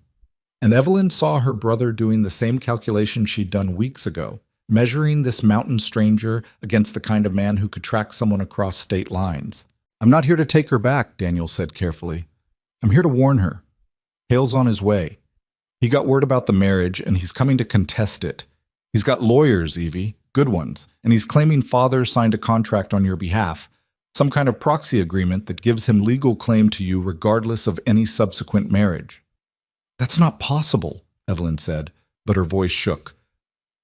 and Evelyn saw her brother doing the same calculation she'd done weeks ago, measuring this mountain stranger against the kind of man who could track someone across state lines. I'm not here to take her back, Daniel said carefully. I'm here to warn her. Hale's on his way. He got word about the marriage, and he's coming to contest it. He's got lawyers, Evie, good ones, and he's claiming Father signed a contract on your behalf, some kind of proxy agreement that gives him legal claim to you regardless of any subsequent marriage. That's not possible, Evelyn said, but her voice shook.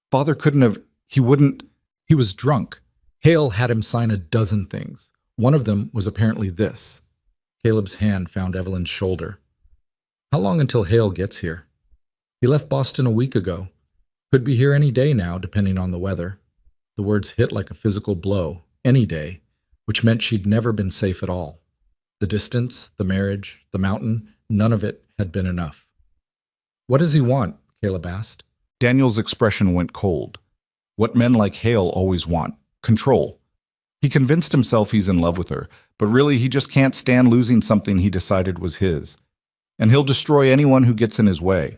Father couldn't have, he was drunk. Hale had him sign a dozen things. One of them was apparently this. Caleb's hand found Evelyn's shoulder. How long until Hale gets here? He left Boston a week ago. Could be here any day now, depending on the weather. The words hit like a physical blow, any day, which meant she'd never been safe at all. The distance, the marriage, the mountain, none of it had been enough. What does he want? Caleb asked. Daniel's expression went cold. What men like Hale always want, control. He convinced himself he's in love with her, but really he just can't stand losing something he decided was his. And he'll destroy anyone who gets in his way.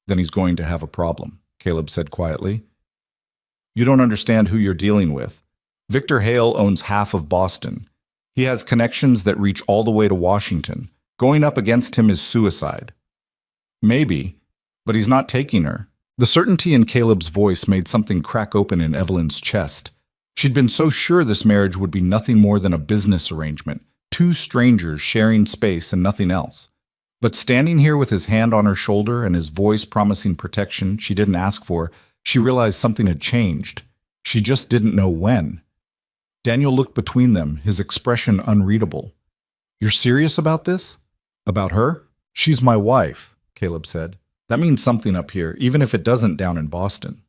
Then he's going to have a problem, Caleb said quietly. You don't understand who you're dealing with. Victor Hale owns half of Boston. He has connections that reach all the way to Washington. Going up against him is suicide. Maybe, but he's not taking her. The certainty in Caleb's voice made something crack open in Evelyn's chest. She'd been so sure this marriage would be nothing more than a business arrangement, two strangers sharing space and nothing else. But standing here with his hand on her shoulder and his voice promising protection she didn't ask for, she realized something had changed. She just didn't know when. Daniel looked between them, his expression unreadable. You're serious about this? About her? She's my wife, Caleb said. That means something up here, even if it doesn't down in Boston.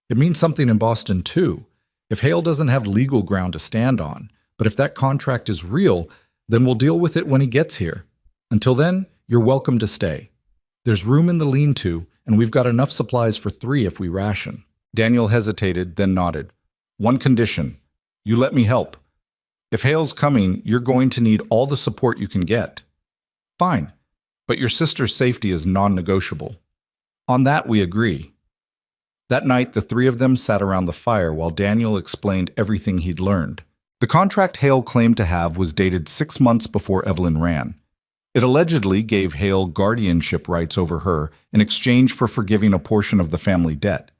It means something in Boston, too. If Hale doesn't have legal ground to stand on, but if that contract is real, then we'll deal with it when he gets here. Until then, you're welcome to stay. There's room in the lean-to, and we've got enough supplies for 3 if we ration. Daniel hesitated, then nodded. One condition. You let me help. If Hale's coming, you're going to need all the support you can get. Fine, but your sister's safety is non-negotiable. On that, we agree. That night, the 3 of them sat around the fire while Daniel explained everything he'd learned. The contract Hale claimed to have was dated 6 months before Evelyn ran. It allegedly gave Hale guardianship rights over her in exchange for forgiving a portion of the family debt.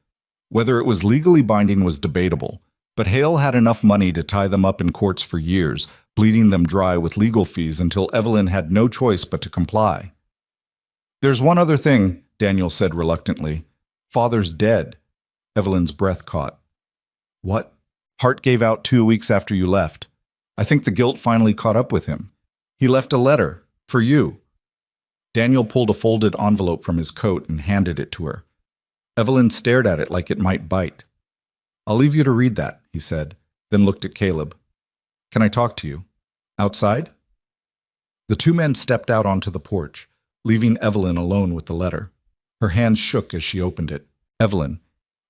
Whether it was legally binding was debatable, but Hale had enough money to tie them up in courts for years, bleeding them dry with legal fees until Evelyn had no choice but to comply. There's one other thing, Daniel said reluctantly. Father's dead. Evelyn's breath caught. What? Hart gave out 2 weeks after you left. I think the guilt finally caught up with him. He left a letter. For you. Daniel pulled a folded envelope from his coat and handed it to her. Evelyn stared at it like it might bite. I'll leave you to read that, he said, then looked at Caleb. Can I talk to you? Outside? The 2 men stepped out onto the porch, leaving Evelyn alone with the letter. Her hands shook as she opened it. Evelyn,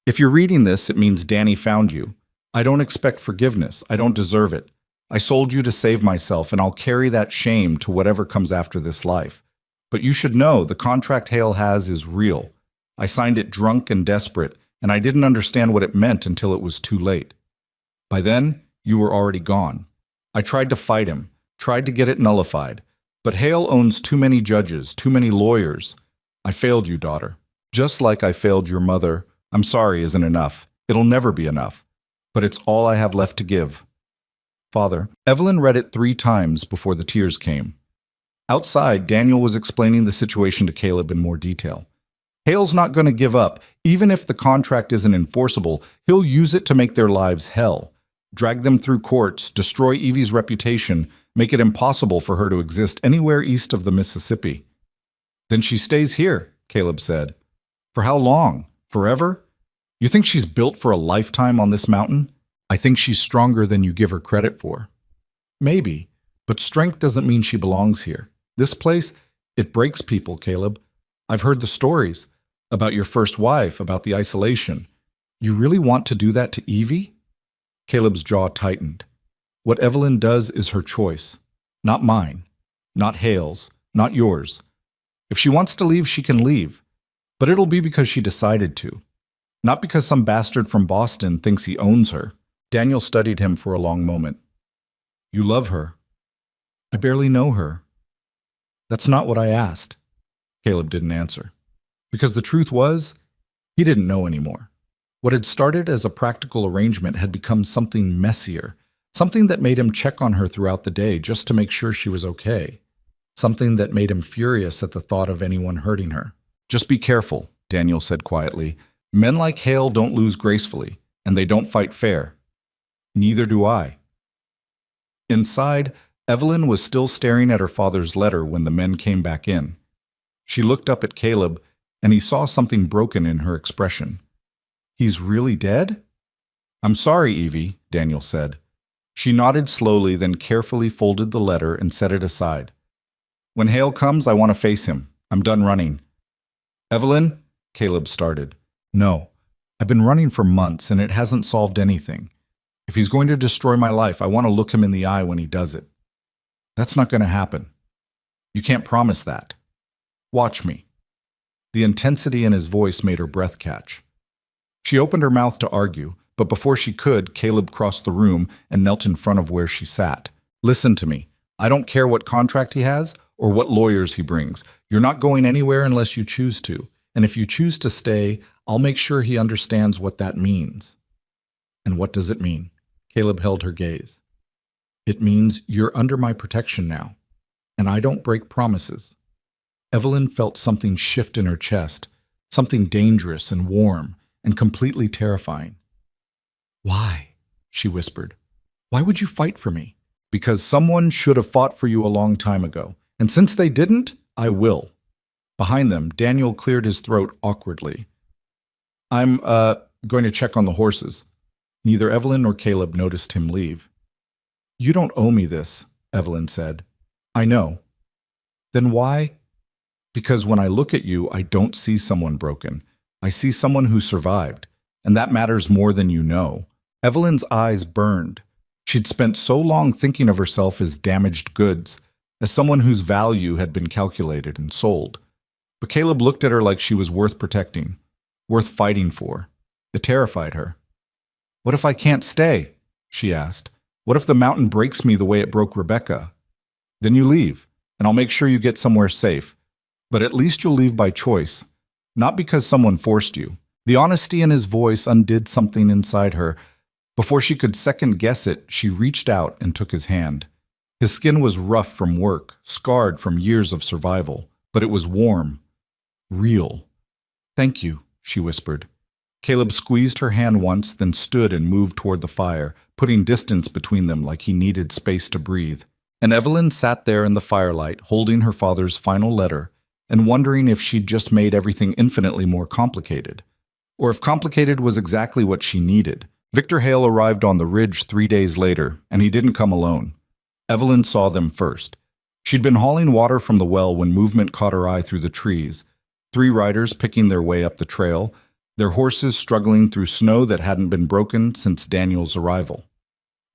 if you're reading this, it means Danny found you. I don't expect forgiveness. I don't deserve it. I sold you to save myself, and I'll carry that shame to whatever comes after this life. But you should know the contract Hale has is real. I signed it drunk and desperate, and I didn't understand what it meant until it was too late. By then, you were already gone. I tried to fight him, tried to get it nullified. But Hale owns too many judges, too many lawyers. I failed you, daughter. Just like I failed your mother. I'm sorry isn't enough. It'll never be enough. But it's all I have left to give. Father, Evelyn read it 3 times before the tears came. Outside, Daniel was explaining the situation to Caleb in more detail. Hale's not going to give up. Even if the contract isn't enforceable, he'll use it to make their lives hell. Drag them through courts, destroy Evie's reputation, make it impossible for her to exist anywhere east of the Mississippi. Then she stays here, Caleb said. For how long? Forever? You think she's built for a lifetime on this mountain? I think she's stronger than you give her credit for. Maybe, but strength doesn't mean she belongs here. This place, it breaks people, Caleb. I've heard the stories about your first wife, about the isolation. You really want to do that to Evie? Caleb's jaw tightened. What Evelyn does is her choice, not mine, not Hale's, not yours. If she wants to leave, she can leave, but it'll be because she decided to, not because some bastard from Boston thinks he owns her. Daniel studied him for a long moment. You love her. I barely know her. That's not what I asked. Caleb didn't answer, because the truth was, he didn't know anymore. What had started as a practical arrangement had become something messier, something that made him check on her throughout the day just to make sure she was okay, something that made him furious at the thought of anyone hurting her. Just be careful, Daniel said quietly. Men like Hale don't lose gracefully, and they don't fight fair. Neither do I. Inside, Evelyn was still staring at her father's letter when the men came back in. She looked up at Caleb, and he saw something broken in her expression. He's really dead? I'm sorry, Evie, Daniel said. She nodded slowly, then carefully folded the letter and set it aside. When Hale comes, I want to face him. I'm done running. Evelyn? Caleb started. No. I've been running for months, and it hasn't solved anything. If he's going to destroy my life, I want to look him in the eye when he does it. That's not going to happen. You can't promise that. Watch me. The intensity in his voice made her breath catch. She opened her mouth to argue, but before she could, Caleb crossed the room and knelt in front of where she sat. Listen to me. I don't care what contract he has or what lawyers he brings. You're not going anywhere unless you choose to. And if you choose to stay, I'll make sure he understands what that means. And what does it mean? Caleb held her gaze. It means you're under my protection now, and I don't break promises. Evelyn felt something shift in her chest, something dangerous and warm and completely terrifying. Why? She whispered. Why would you fight for me? Because someone should have fought for you a long time ago, and since they didn't, I will. Behind them, Daniel cleared his throat awkwardly. I'm, going to check on the horses. Neither Evelyn nor Caleb noticed him leave. You don't owe me this, Evelyn said. I know. Then why? Because when I look at you, I don't see someone broken. I see someone who survived, and that matters more than you know. Evelyn's eyes burned. She'd spent so long thinking of herself as damaged goods, as someone whose value had been calculated and sold. But Caleb looked at her like she was worth protecting, worth fighting for. It terrified her. What if I can't stay? She asked. What if the mountain breaks me the way it broke Rebecca? Then you leave, and I'll make sure you get somewhere safe. But at least you'll leave by choice, not because someone forced you. The honesty in his voice undid something inside her. Before she could second-guess it, she reached out and took his hand. His skin was rough from work, scarred from years of survival, but it was warm, real. Thank you, she whispered. Caleb squeezed her hand once, then stood and moved toward the fire, putting distance between them like he needed space to breathe. And Evelyn sat there in the firelight, holding her father's final letter, and wondering if she'd just made everything infinitely more complicated. Or if complicated was exactly what she needed. Victor Hale arrived on the ridge 3 days later, and he didn't come alone. Evelyn saw them first. She'd been hauling water from the well when movement caught her eye through the trees. 3 riders picking their way up the trail, their horses struggling through snow that hadn't been broken since Daniel's arrival.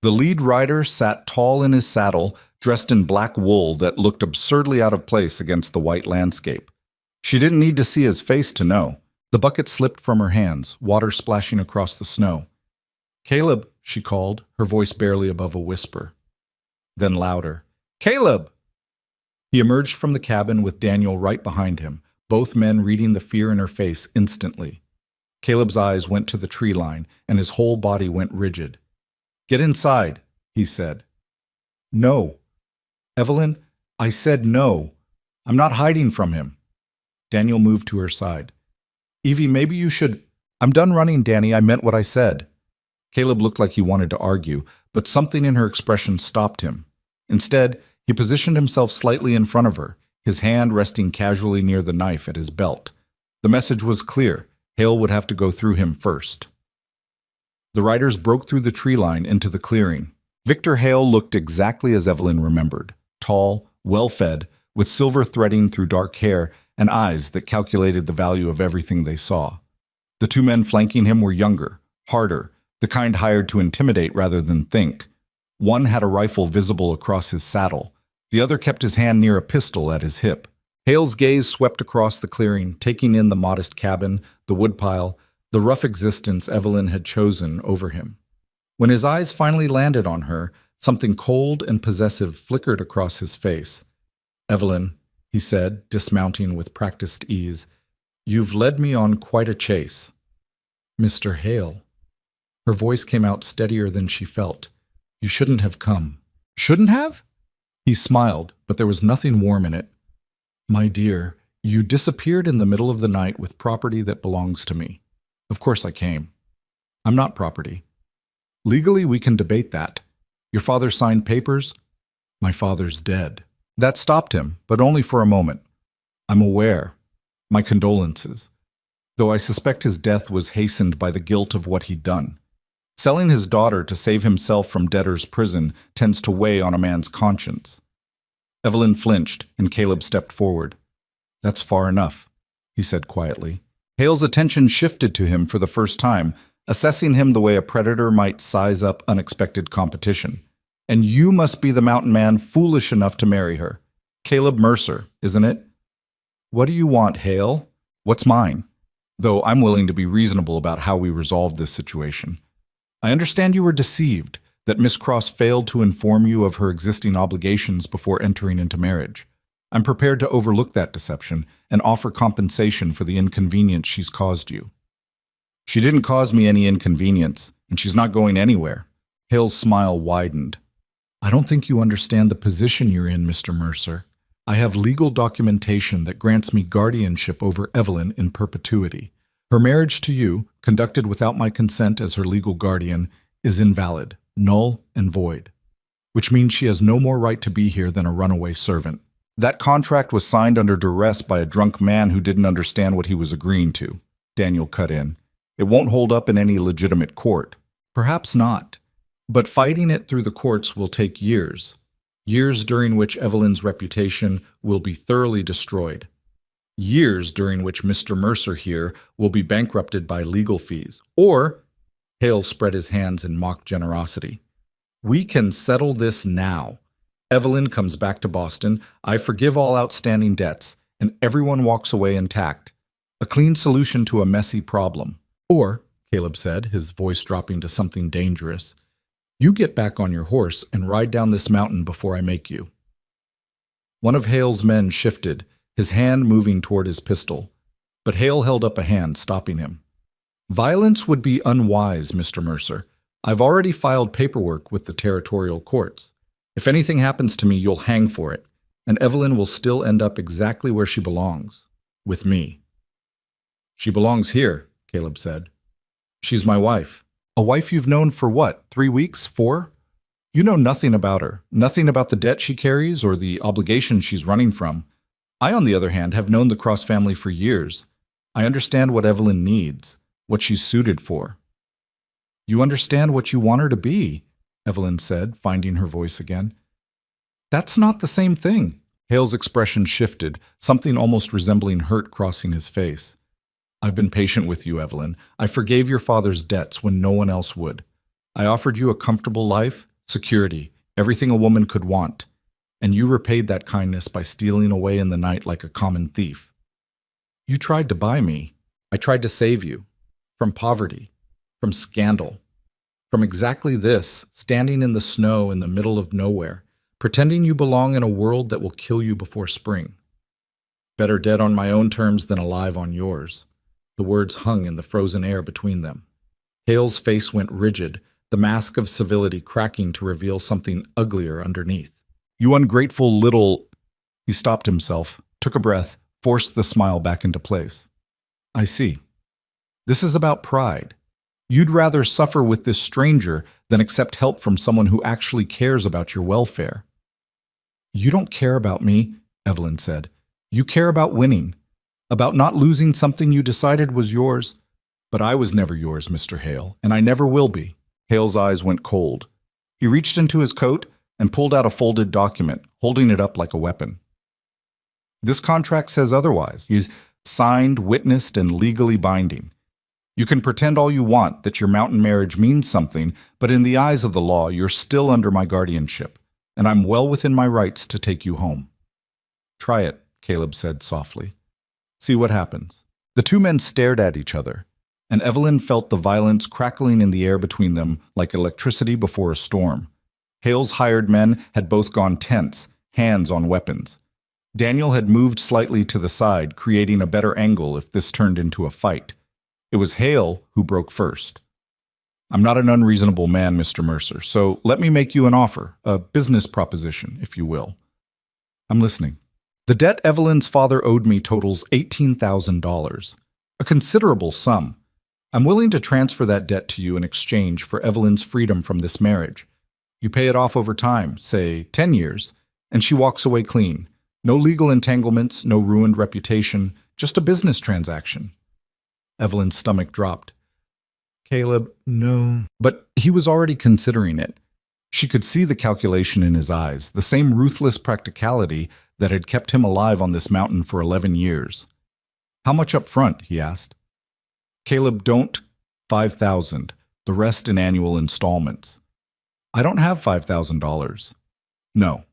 The lead rider sat tall in his saddle, dressed in black wool that looked absurdly out of place against the white landscape. She didn't need to see his face to know. The bucket slipped from her hands, water splashing across the snow. Caleb, she called, her voice barely above a whisper. Then louder, Caleb! He emerged from the cabin with Daniel right behind him, both men reading the fear in her face instantly. Caleb's eyes went to the tree line, and his whole body went rigid. Get inside, he said. No. Evelyn, I said no. I'm not hiding from him. Daniel moved to her side. Evie, maybe you should... I'm done running, Danny. I meant what I said. Caleb looked like he wanted to argue, but something in her expression stopped him. Instead, he positioned himself slightly in front of her, his hand resting casually near the knife at his belt. The message was clear. Hale would have to go through him first. The riders broke through the tree line into the clearing. Victor Hale looked exactly as Evelyn remembered, tall, well-fed, with silver threading through dark hair and eyes that calculated the value of everything they saw. The two men flanking him were younger, harder, the kind hired to intimidate rather than think. One had a rifle visible across his saddle. The other kept his hand near a pistol at his hip. Hale's gaze swept across the clearing, taking in the modest cabin, the woodpile, the rough existence Evelyn had chosen over him. When his eyes finally landed on her, something cold and possessive flickered across his face. "Evelyn," he said, dismounting with practiced ease, "you've led me on quite a chase." "Mr. Hale." Her voice came out steadier than she felt. "You shouldn't have come." "Shouldn't have?" He smiled, but there was nothing warm in it. "My dear, you disappeared in the middle of the night with property that belongs to me. Of course I came. I'm not property. Legally, we can debate that. Your father signed papers? My father's dead." That stopped him, but only for a moment. "I'm aware. My condolences. Though I suspect his death was hastened by the guilt of what he'd done. Selling his daughter to save himself from debtor's prison tends to weigh on a man's conscience." Evelyn flinched, and Caleb stepped forward. "That's far enough," he said quietly. Hale's attention shifted to him for the first time, assessing him the way a predator might size up unexpected competition. "And you must be the mountain man foolish enough to marry her. Caleb Mercer, isn't it?" "What do you want, Hale?" "What's mine? Though I'm willing to be reasonable about how we resolve this situation. I understand you were deceived, that Miss Cross failed to inform you of her existing obligations before entering into marriage. I'm prepared to overlook that deception and offer compensation for the inconvenience she's caused you." "She didn't cause me any inconvenience, and she's not going anywhere." Hale's smile widened. "I don't think you understand the position you're in, Mr. Mercer. I have legal documentation that grants me guardianship over Evelyn in perpetuity. Her marriage to you, conducted without my consent as her legal guardian, is invalid, null and void, which means she has no more right to be here than a runaway servant. That contract was signed under duress by a drunk man who didn't understand what he was agreeing to," Daniel cut in. "It won't hold up in any legitimate court." "Perhaps not. But fighting it through the courts will take years. Years during which Evelyn's reputation will be thoroughly destroyed. Years during which Mr. Mercer here will be bankrupted by legal fees. Or," Hale spread his hands in mock generosity, "we can settle this now. Evelyn comes back to Boston, I forgive all outstanding debts, and everyone walks away intact. A clean solution to a messy problem. Or," Caleb said, his voice dropping to something dangerous, "you get back on your horse and ride down this mountain before I make you." One of Hale's men shifted, his hand moving toward his pistol, but Hale held up a hand, stopping him. "Violence would be unwise, Mr. Mercer. I've already filed paperwork with the territorial courts. If anything happens to me, you'll hang for it, and Evelyn will still end up exactly where she belongs, with me." "She belongs here," Caleb said. "She's my wife." "A wife you've known for what, 3 weeks, 4? You know nothing about her, nothing about the debt she carries or the obligations she's running from. I, on the other hand, have known the Cross family for years. I understand what Evelyn needs, what she's suited for." "You understand what you want her to be," Evelyn said, finding her voice again. "That's not the same thing." Hale's expression shifted, something almost resembling hurt crossing his face. "I've been patient with you, Evelyn. I forgave your father's debts when no one else would. I offered you a comfortable life, security, everything a woman could want. And you repaid that kindness by stealing away in the night like a common thief. You tried to buy me. I tried to save you. From poverty. From scandal. From exactly this, standing in the snow in the middle of nowhere, pretending you belong in a world that will kill you before spring. Better dead on my own terms than alive on yours." The words hung in the frozen air between them. Hale's face went rigid, the mask of civility cracking to reveal something uglier underneath. "You ungrateful little—" He stopped himself, took a breath, forced the smile back into place. "I see. This is about pride. You'd rather suffer with this stranger than accept help from someone who actually cares about your welfare. You don't care about me, Evelyn said. You care about winning, about not losing something you decided was yours. But I was never yours, Mr. Hale, and I never will be. Hale's eyes went cold. He reached into his coat and pulled out a folded document, holding it up like a weapon. This contract says otherwise. He's signed, witnessed, and legally binding. You can pretend all you want that your mountain marriage means something, but in the eyes of the law, you're still under my guardianship, and I'm well within my rights to take you home. Try it, Caleb said softly. See what happens. The two men stared at each other, and Evelyn felt the violence crackling in the air between them like electricity before a storm. Hale's hired men had both gone tense, hands on weapons. Daniel had moved slightly to the side, creating a better angle if this turned into a fight. It was Hale who broke first. I'm not an unreasonable man, Mr. Mercer, so let me make you an offer, a business proposition, if you will. I'm listening. The debt Evelyn's father owed me totals $18,000, a considerable sum. I'm willing to transfer that debt to you in exchange for Evelyn's freedom from this marriage. You pay it off over time, say 10 years, and she walks away clean. No legal entanglements, no ruined reputation, just a business transaction. Evelyn's stomach dropped. Caleb, no. But he was already considering it. She could see the calculation in his eyes, the same ruthless practicality that had kept him alive on this mountain for 11 years. How much up front? He asked. Caleb, don't. 5,000, the rest in annual installments. I don't have $5,000. No.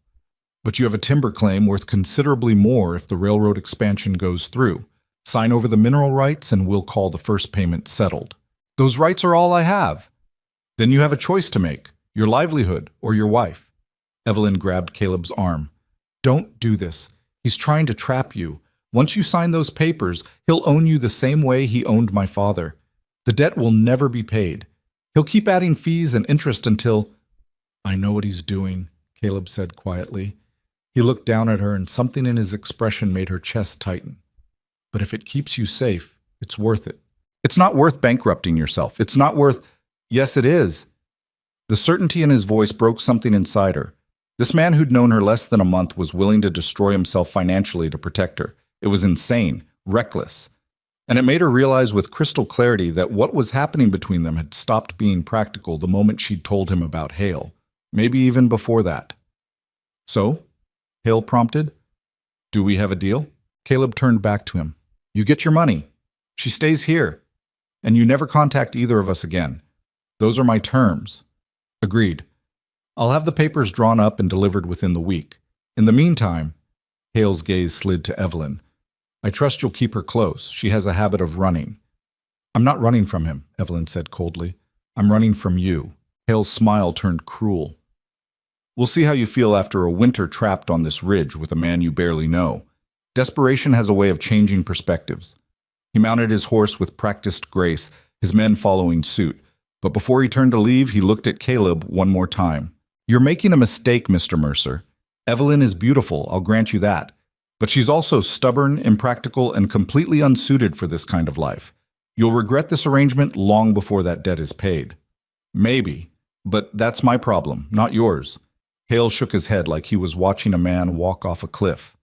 But you have a timber claim worth considerably more if the railroad expansion goes through. Sign over the mineral rights and we'll call the first payment settled. Those rights are all I have. Then you have a choice to make, your livelihood or your wife. Evelyn grabbed Caleb's arm. Don't do this. He's trying to trap you. Once you sign those papers, he'll own you the same way he owned my father. The debt will never be paid. He'll keep adding fees and interest until— I know what he's doing, Caleb said quietly. He looked down at her and something in his expression made her chest tighten. But if it keeps you safe, it's worth it. It's not worth bankrupting yourself. It's not worth— Yes, it is. The certainty in his voice broke something inside her. This man who'd known her less than a month was willing to destroy himself financially to protect her. It was insane, reckless. And it made her realize with crystal clarity that what was happening between them had stopped being practical the moment she'd told him about Hale. Maybe even before that. So? Hale prompted. Do we have a deal? Caleb turned back to him. You get your money. She stays here. And you never contact either of us again. Those are my terms. Agreed. I'll have the papers drawn up and delivered within the week. In the meantime, Hale's gaze slid to Evelyn. I trust you'll keep her close. She has a habit of running. I'm not running from him, Evelyn said coldly. I'm running from you. Hale's smile turned cruel. We'll see how you feel after a winter trapped on this ridge with a man you barely know. Desperation has a way of changing perspectives. He mounted his horse with practiced grace, his men following suit. But before he turned to leave, he looked at Caleb one more time. You're making a mistake, Mr. Mercer. Evelyn is beautiful, I'll grant you that. But she's also stubborn, impractical, and completely unsuited for this kind of life. You'll regret this arrangement long before that debt is paid. Maybe, but that's my problem, not yours. Hale shook his head like he was watching a man walk off a cliff.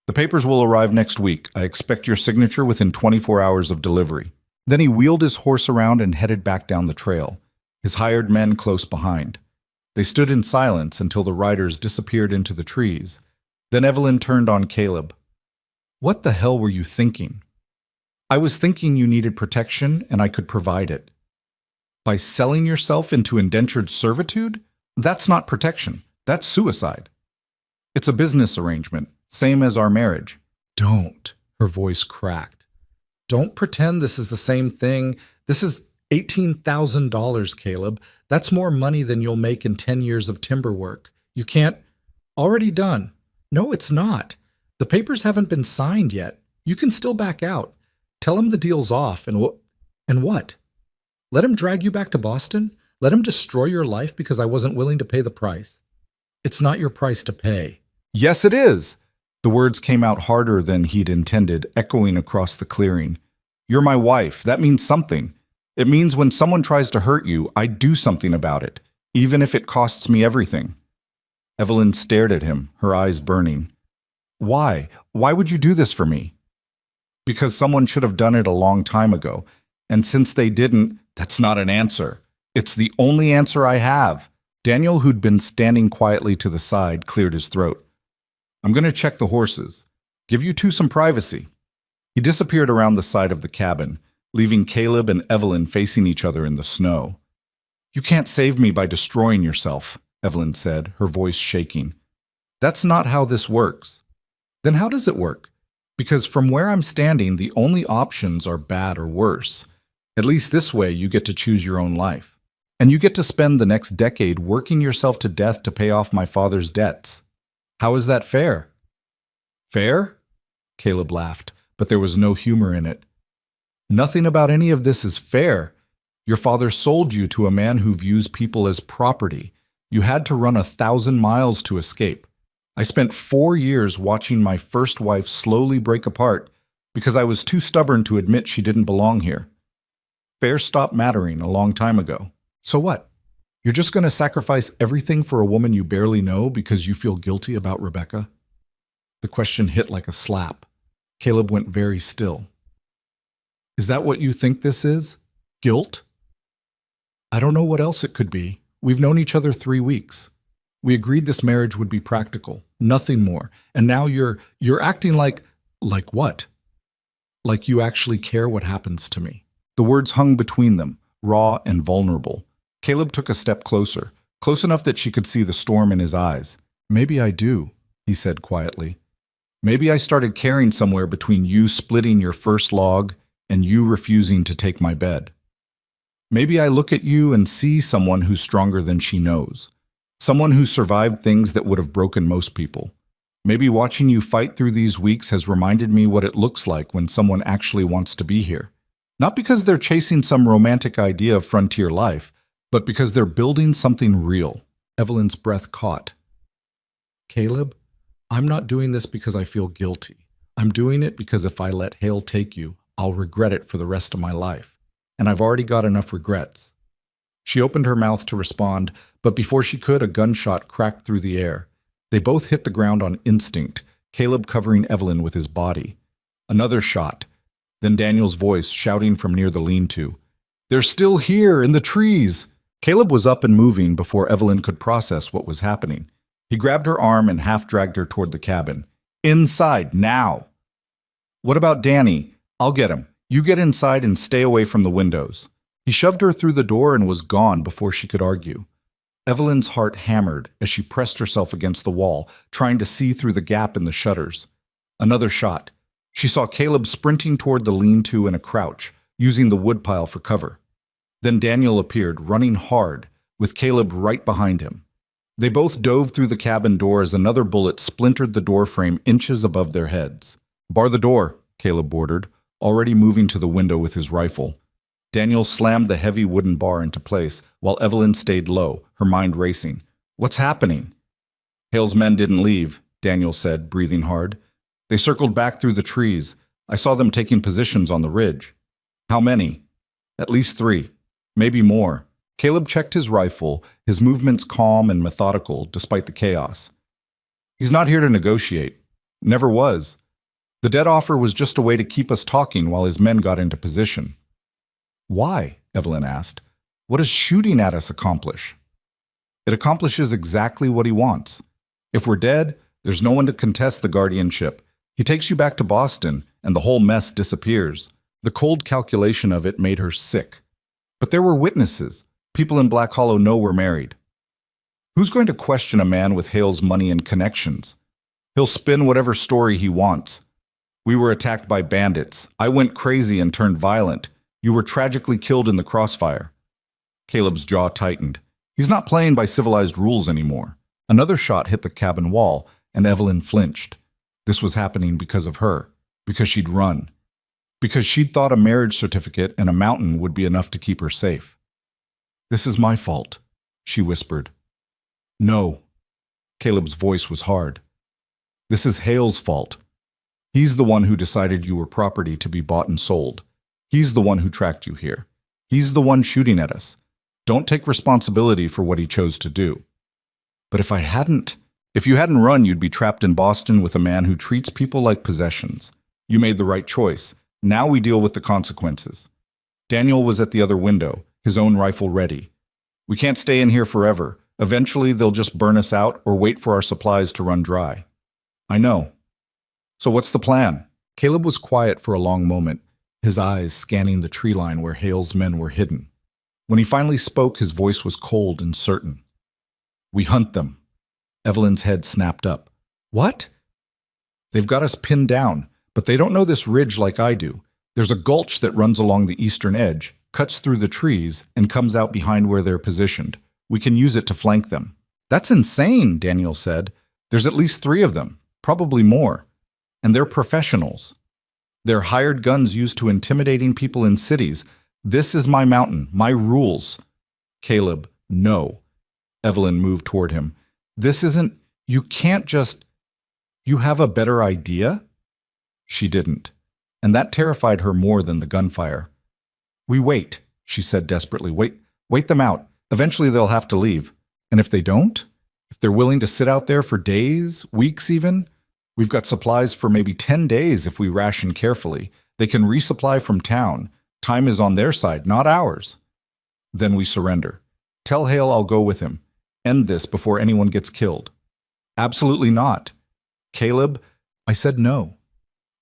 The papers will arrive next week. I expect your signature within 24 hours of delivery. Then he wheeled his horse around and headed back down the trail, his hired men close behind. They stood in silence until the riders disappeared into the trees. Then Evelyn turned on Caleb. What the hell were you thinking? I was thinking you needed protection and I could provide it. By selling yourself into indentured servitude? That's not protection. That's suicide. It's a business arrangement, same as our marriage. Don't, her voice cracked. Don't pretend this is the same thing. This is $18,000, Caleb. That's more money than you'll make in 10 years of timber work. You can't— Already done. No, it's not. The papers haven't been signed yet. You can still back out. Tell him the deal's off and what? Let him drag you back to Boston? Let him destroy your life because I wasn't willing to pay the price? It's not your price to pay. Yes, it is. The words came out harder than he'd intended, echoing across the clearing. You're my wife. That means something. It means when someone tries to hurt you, I do something about it, even if it costs me everything. Evelyn stared at him, her eyes burning. Why? Why would you do this for me? Because someone should have done it a long time ago. And since they didn't, that's not an answer. It's the only answer I have. Daniel, who'd been standing quietly to the side, cleared his throat. I'm going to check the horses. Give you two some privacy. He disappeared around the side of the cabin, leaving Caleb and Evelyn facing each other in the snow. You can't save me by destroying yourself, Evelyn said, her voice shaking. That's not how this works. Then how does it work? Because from where I'm standing, the only options are bad or worse. At least this way, you get to choose your own life. And you get to spend the next decade working yourself to death to pay off my father's debts. How is that fair? Fair? Caleb laughed, but there was no humor in it. Nothing about any of this is fair. Your father sold you to a man who views people as property. You had to run 1,000 miles to escape. I spent 4 years watching my first wife slowly break apart because I was too stubborn to admit she didn't belong here. Fair stopped mattering a long time ago. So what? You're just going to sacrifice everything for a woman you barely know because you feel guilty about Rebecca? The question hit like a slap. Caleb went very still. Is that what you think this is? Guilt? I don't know what else it could be. We've known each other 3 weeks. We agreed this marriage would be practical, nothing more. And now you're acting like what? Like you actually care what happens to me. The words hung between them, raw and vulnerable. Caleb took a step closer, close enough that she could see the storm in his eyes. Maybe I do, he said quietly. Maybe I started caring somewhere between you splitting your first log and you refusing to take my bed. Maybe I look at you and see someone who's stronger than she knows. Someone who survived things that would have broken most people. Maybe watching you fight through these weeks has reminded me what it looks like when someone actually wants to be here. Not because they're chasing some romantic idea of frontier life, but because they're building something real. Evelyn's breath caught. Caleb, I'm not doing this because I feel guilty. I'm doing it because if I let Hale take you, I'll regret it for the rest of my life. And I've already got enough regrets. She opened her mouth to respond, but before she could, a gunshot cracked through the air. They both hit the ground on instinct, Caleb covering Evelyn with his body. Another shot. Then Daniel's voice shouting from near the lean-to. They're still here, in the trees! Caleb was up and moving before Evelyn could process what was happening. He grabbed her arm and half-dragged her toward the cabin. Inside, now! What about Danny? I'll get him. You get inside and stay away from the windows. He shoved her through the door and was gone before she could argue. Evelyn's heart hammered as she pressed herself against the wall, trying to see through the gap in the shutters. Another shot. She saw Caleb sprinting toward the lean-to in a crouch, using the woodpile for cover. Then Daniel appeared, running hard, with Caleb right behind him. They both dove through the cabin door as another bullet splintered the doorframe inches above their heads. Bar the door, Caleb ordered, already moving to the window with his rifle. Daniel slammed the heavy wooden bar into place, while Evelyn stayed low, her mind racing. What's happening? Hale's men didn't leave, Daniel said, breathing hard. They circled back through the trees. I saw them taking positions on the ridge. How many? At least 3. Maybe more. Caleb checked his rifle, his movements calm and methodical despite the chaos. He's not here to negotiate. Never was. The dead offer was just a way to keep us talking while his men got into position. Why? Evelyn asked. What does shooting at us accomplish? It accomplishes exactly what he wants. If we're dead, there's no one to contest the guardianship. He takes you back to Boston, and the whole mess disappears. The cold calculation of it made her sick. But there were witnesses. People in Black Hollow know we're married. Who's going to question a man with Hale's money and connections? He'll spin whatever story he wants. We were attacked by bandits. I went crazy and turned violent. You were tragically killed in the crossfire. Caleb's jaw tightened. He's not playing by civilized rules anymore. Another shot hit the cabin wall, and Evelyn flinched. This was happening because of her, because she'd run, because she'd thought a marriage certificate and a mountain would be enough to keep her safe. This is my fault, she whispered. No. Caleb's voice was hard. This is Hale's fault. He's the one who decided you were property to be bought and sold. He's the one who tracked you here. He's the one shooting at us. Don't take responsibility for what he chose to do. But if you hadn't run, you'd be trapped in Boston with a man who treats people like possessions. You made the right choice. Now we deal with the consequences. Daniel was at the other window, his own rifle ready. We can't stay in here forever. Eventually, they'll just burn us out or wait for our supplies to run dry. I know. So what's the plan? Caleb was quiet for a long moment, his eyes scanning the tree line where Hale's men were hidden. When he finally spoke, his voice was cold and certain. We hunt them. Evelyn's head snapped up. What? They've got us pinned down, but they don't know this ridge like I do. There's a gulch that runs along the eastern edge, cuts through the trees, and comes out behind where they're positioned. We can use it to flank them. That's insane, Daniel said. There's at least 3 of them, probably more. And they're professionals. They're hired guns used to intimidating people in cities. This is my mountain, my rules. Caleb, no. Evelyn moved toward him. This isn't, you can't just, you have a better idea? She didn't, and that terrified her more than the gunfire. We wait, she said desperately. Wait them out. Eventually they'll have to leave. And if they don't? If they're willing to sit out there for days, weeks even? We've got supplies for maybe 10 days if we ration carefully. They can resupply from town. Time is on their side, not ours. Then we surrender. Tell Hale I'll go with him. End this before anyone gets killed. Absolutely not. Caleb, I said no.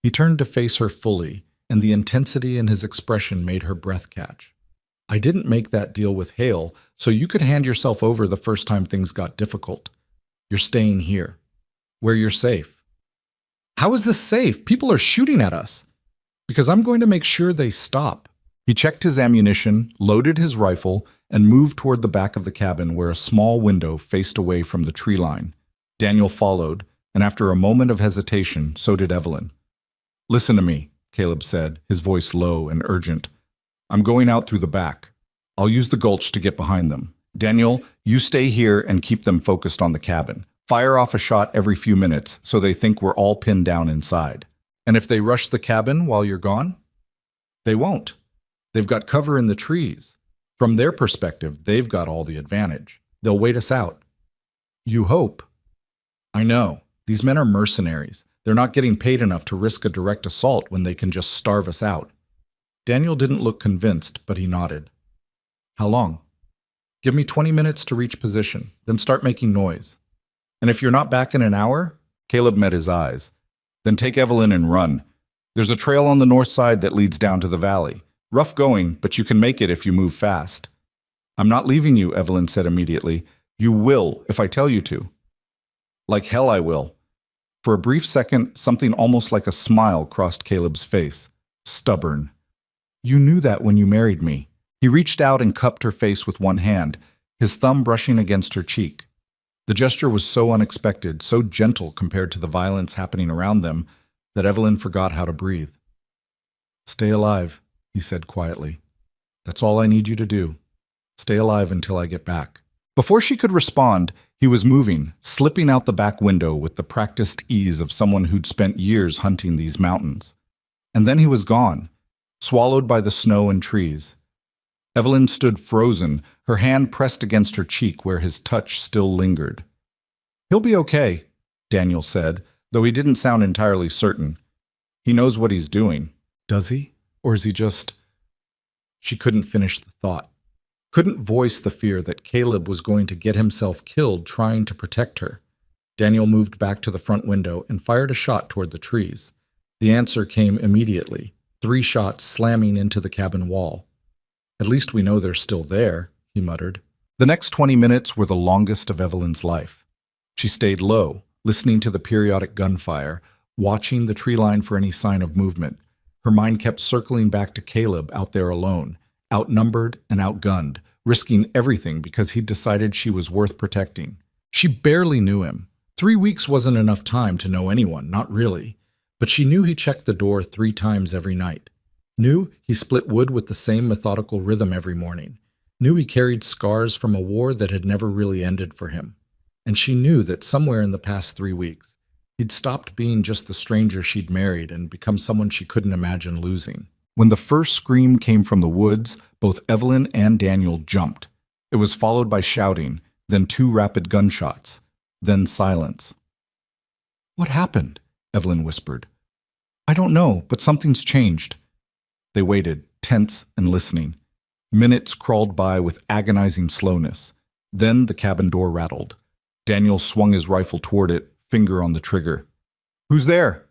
He turned to face her fully, and the intensity in his expression made her breath catch. I didn't make that deal with Hale, so you could hand yourself over the first time things got difficult. You're staying here, where you're safe. How is this safe? People are shooting at us. Because I'm going to make sure they stop. He checked his ammunition, loaded his rifle, and moved toward the back of the cabin where a small window faced away from the tree line. Daniel followed, and after a moment of hesitation, so did Evelyn. Listen to me, Caleb said, his voice low and urgent. I'm going out through the back. I'll use the gulch to get behind them. Daniel, you stay here and keep them focused on the cabin. Fire off a shot every few minutes so they think we're all pinned down inside. And if they rush the cabin while you're gone? They won't. They've got cover in the trees. From their perspective, they've got all the advantage. They'll wait us out. You hope. I know. These men are mercenaries. They're not getting paid enough to risk a direct assault when they can just starve us out. Daniel didn't look convinced, but he nodded. How long? Give me 20 minutes to reach position, then start making noise. And if you're not back in an hour? Caleb met his eyes. Then take Evelyn and run. There's a trail on the north side that leads down to the valley. Rough going, but you can make it if you move fast. I'm not leaving you, Evelyn said immediately. You will, if I tell you to. Like hell I will. For a brief second, something almost like a smile crossed Caleb's face. Stubborn. You knew that when you married me. He reached out and cupped her face with one hand, his thumb brushing against her cheek. The gesture was so unexpected, so gentle compared to the violence happening around them, that Evelyn forgot how to breathe. Stay alive, he said quietly. That's all I need you to do. Stay alive until I get back. Before she could respond, he was moving, slipping out the back window with the practiced ease of someone who'd spent years hunting these mountains. And then he was gone, swallowed by the snow and trees. Evelyn stood frozen, her hand pressed against her cheek where his touch still lingered. He'll be okay, Daniel said, though he didn't sound entirely certain. He knows what he's doing. Does he? Or is he just... She couldn't finish the thought. Couldn't voice the fear that Caleb was going to get himself killed trying to protect her. Daniel moved back to the front window and fired a shot toward the trees. The answer came immediately, 3 shots slamming into the cabin wall. At least we know they're still there, he muttered. The next 20 minutes were the longest of Evelyn's life. She stayed low, listening to the periodic gunfire, watching the tree line for any sign of movement. Her mind kept circling back to Caleb out there alone, outnumbered and outgunned, risking everything because he'd decided she was worth protecting. She barely knew him. 3 weeks wasn't enough time to know anyone, not really. But she knew he checked the door 3 times every night. Knew he split wood with the same methodical rhythm every morning. Knew he carried scars from a war that had never really ended for him. And she knew that somewhere in the past 3 weeks, he'd stopped being just the stranger she'd married and become someone she couldn't imagine losing. When the first scream came from the woods, both Evelyn and Daniel jumped. It was followed by shouting, then 2 rapid gunshots, then silence. "What happened?" Evelyn whispered. "I don't know, but something's changed." They waited, tense and listening. Minutes crawled by with agonizing slowness. Then the cabin door rattled. Daniel swung his rifle toward it, finger on the trigger. "Who's there?"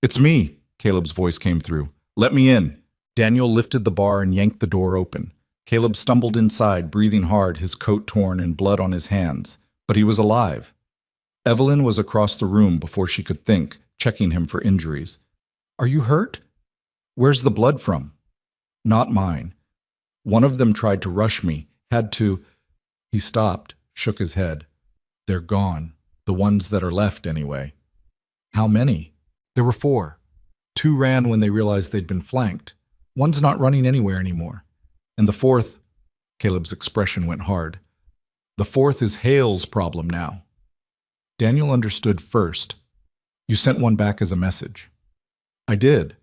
"It's me," Caleb's voice came through. "Let me in." Daniel lifted the bar and yanked the door open. Caleb stumbled inside, breathing hard, his coat torn and blood on his hands. But he was alive. Evelyn was across the room before she could think, checking him for injuries. "Are you hurt? Where's the blood from?" "Not mine. One of them tried to rush me. Had to—" He stopped, shook his head. "They're gone. The ones that are left, anyway." "How many?" "There were 4. 2 ran when they realized they'd been flanked. One's not running anywhere anymore. And the 4th—" Caleb's expression went hard. "The 4th is Hale's problem now." Daniel understood first. "You sent one back as a message." "I did.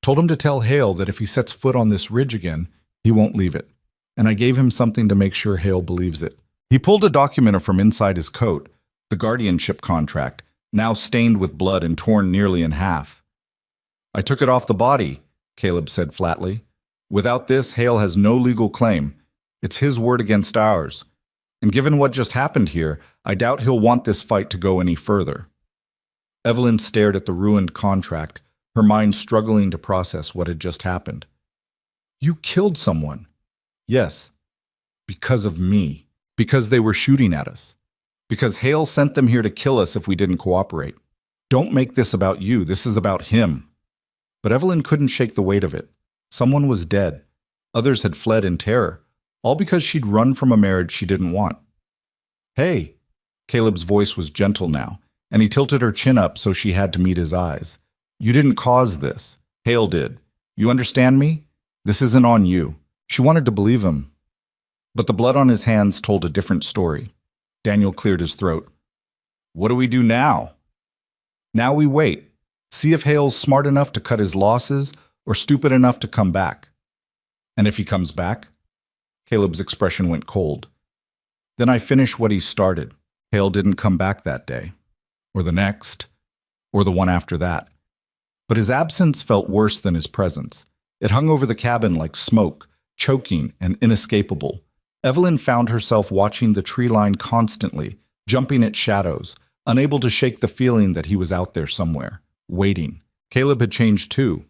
Told him to tell Hale that if he sets foot on this ridge again, he won't leave it. And I gave him something to make sure Hale believes it." He pulled a document from inside his coat, the guardianship contract, now stained with blood and torn nearly in half. "I took it off the body," Caleb said flatly. "Without this, Hale has no legal claim. It's his word against ours. And given what just happened here, I doubt he'll want this fight to go any further." Evelyn stared at the ruined contract, her mind struggling to process what had just happened. "You killed someone." "Yes. Because of me. Because they were shooting at us. Because Hale sent them here to kill us if we didn't cooperate. Don't make this about you. This is about him." But Evelyn couldn't shake the weight of it. Someone was dead. Others had fled in terror, all because she'd run from a marriage she didn't want. "Hey." Caleb's voice was gentle now, and he tilted her chin up so she had to meet his eyes. "You didn't cause this. Hale did. You understand me? This isn't on you." She wanted to believe him. But the blood on his hands told a different story. Daniel cleared his throat. "What do we do now?" "Now we wait. See if Hale's smart enough to cut his losses or stupid enough to come back." "And if he comes back?" Caleb's expression went cold. "Then I finish what he started. Hale didn't come back that day. Or the next. Or the one after that. But his absence felt worse than his presence. It hung over the cabin like smoke, choking and inescapable. Evelyn found herself watching the tree line constantly, jumping at shadows, unable to shake the feeling that he was out there somewhere, waiting. Caleb had changed too.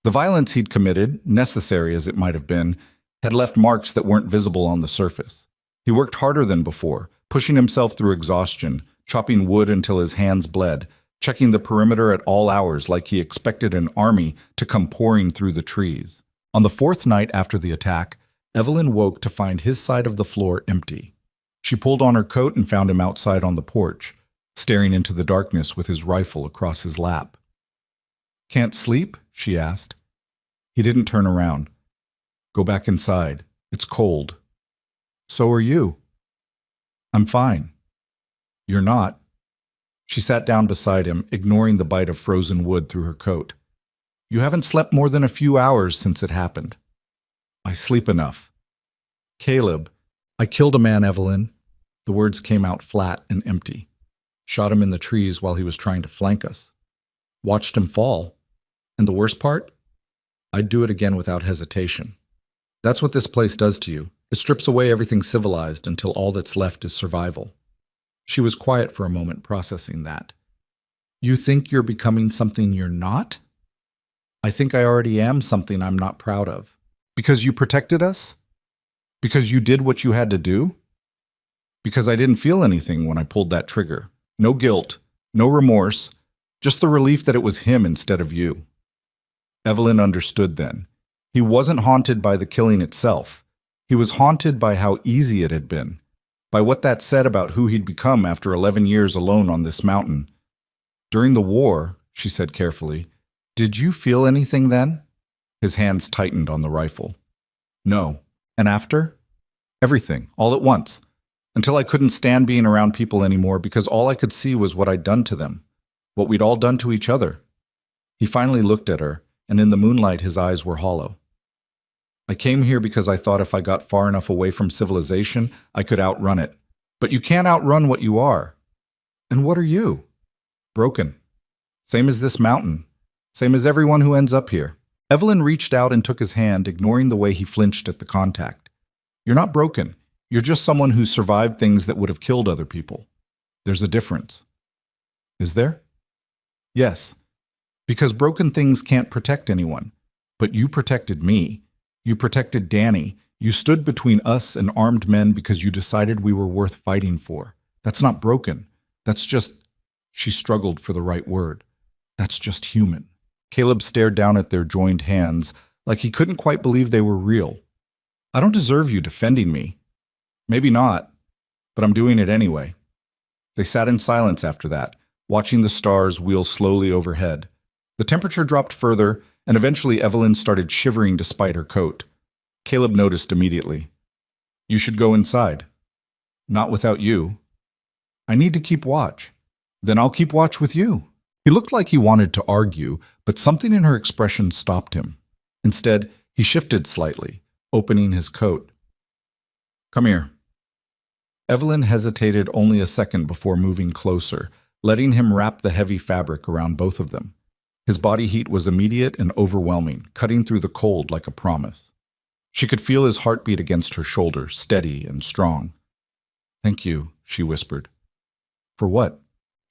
The violence he'd committed, necessary as it might have been, had left marks that weren't visible on the surface. He worked harder than before, pushing himself through exhaustion, chopping wood until his hands bled, checking the perimeter at all hours like he expected an army to come pouring through the trees. On the 4th night after the attack, Evelyn woke to find his side of the floor empty. She pulled on her coat and found him outside on the porch, staring into the darkness with his rifle across his lap. "Can't sleep?" she asked. He didn't turn around. "Go back inside. It's cold." "So are you." "I'm fine." "You're not." She sat down beside him, ignoring the bite of frozen wood through her coat. "You haven't slept more than a few hours since it happened." "I sleep enough." "Caleb, I killed a man, Evelyn." The words came out flat and empty. "Shot him in the trees while he was trying to flank us. Watched him fall. And the worst part? I'd do it again without hesitation. That's what this place does to you. It strips away everything civilized until all that's left is survival." She was quiet for a moment, processing that. "You think you're becoming something you're not?" "I think I already am something I'm not proud of." "Because you protected us? Because you did what you had to do?" "Because I didn't feel anything when I pulled that trigger. No guilt, no remorse, just the relief that it was him instead of you." Evelyn understood then. He wasn't haunted by the killing itself. He was haunted by how easy it had been, by what that said about who he'd become after 11 years alone on this mountain. "During the war," she said carefully, "did you feel anything then?" His hands tightened on the rifle. "No." "And after?" "Everything, all at once. Until I couldn't stand being around people anymore because all I could see was what I'd done to them, what we'd all done to each other." He finally looked at her, and in the moonlight his eyes were hollow. I came here because I thought if I got far enough away from civilization, I could outrun it. But you can't outrun what you are. And what are you? Broken. Same as this mountain. Same as everyone who ends up here. Evelyn reached out and took his hand, ignoring the way he flinched at the contact. You're not broken. You're just someone who survived things that would have killed other people. There's a difference. Is there? Yes. Because broken things can't protect anyone. But you protected me. You protected Danny. You stood between us and armed men because you decided we were worth fighting for. That's not broken. That's just... She struggled for the right word. That's just human. Caleb stared down at their joined hands like he couldn't quite believe they were real. I don't deserve you defending me. Maybe not, but I'm doing it anyway. They sat in silence after that, watching the stars wheel slowly overhead. The temperature dropped further, and eventually Evelyn started shivering despite her coat. Caleb noticed immediately. You should go inside. Not without you. I need to keep watch. Then I'll keep watch with you. He looked like he wanted to argue, but something in her expression stopped him. Instead, he shifted slightly, opening his coat. Come here. Evelyn hesitated only a second before moving closer, letting him wrap the heavy fabric around both of them. His body heat was immediate and overwhelming, cutting through the cold like a promise. She could feel his heartbeat against her shoulder, steady and strong. Thank you, she whispered. For what?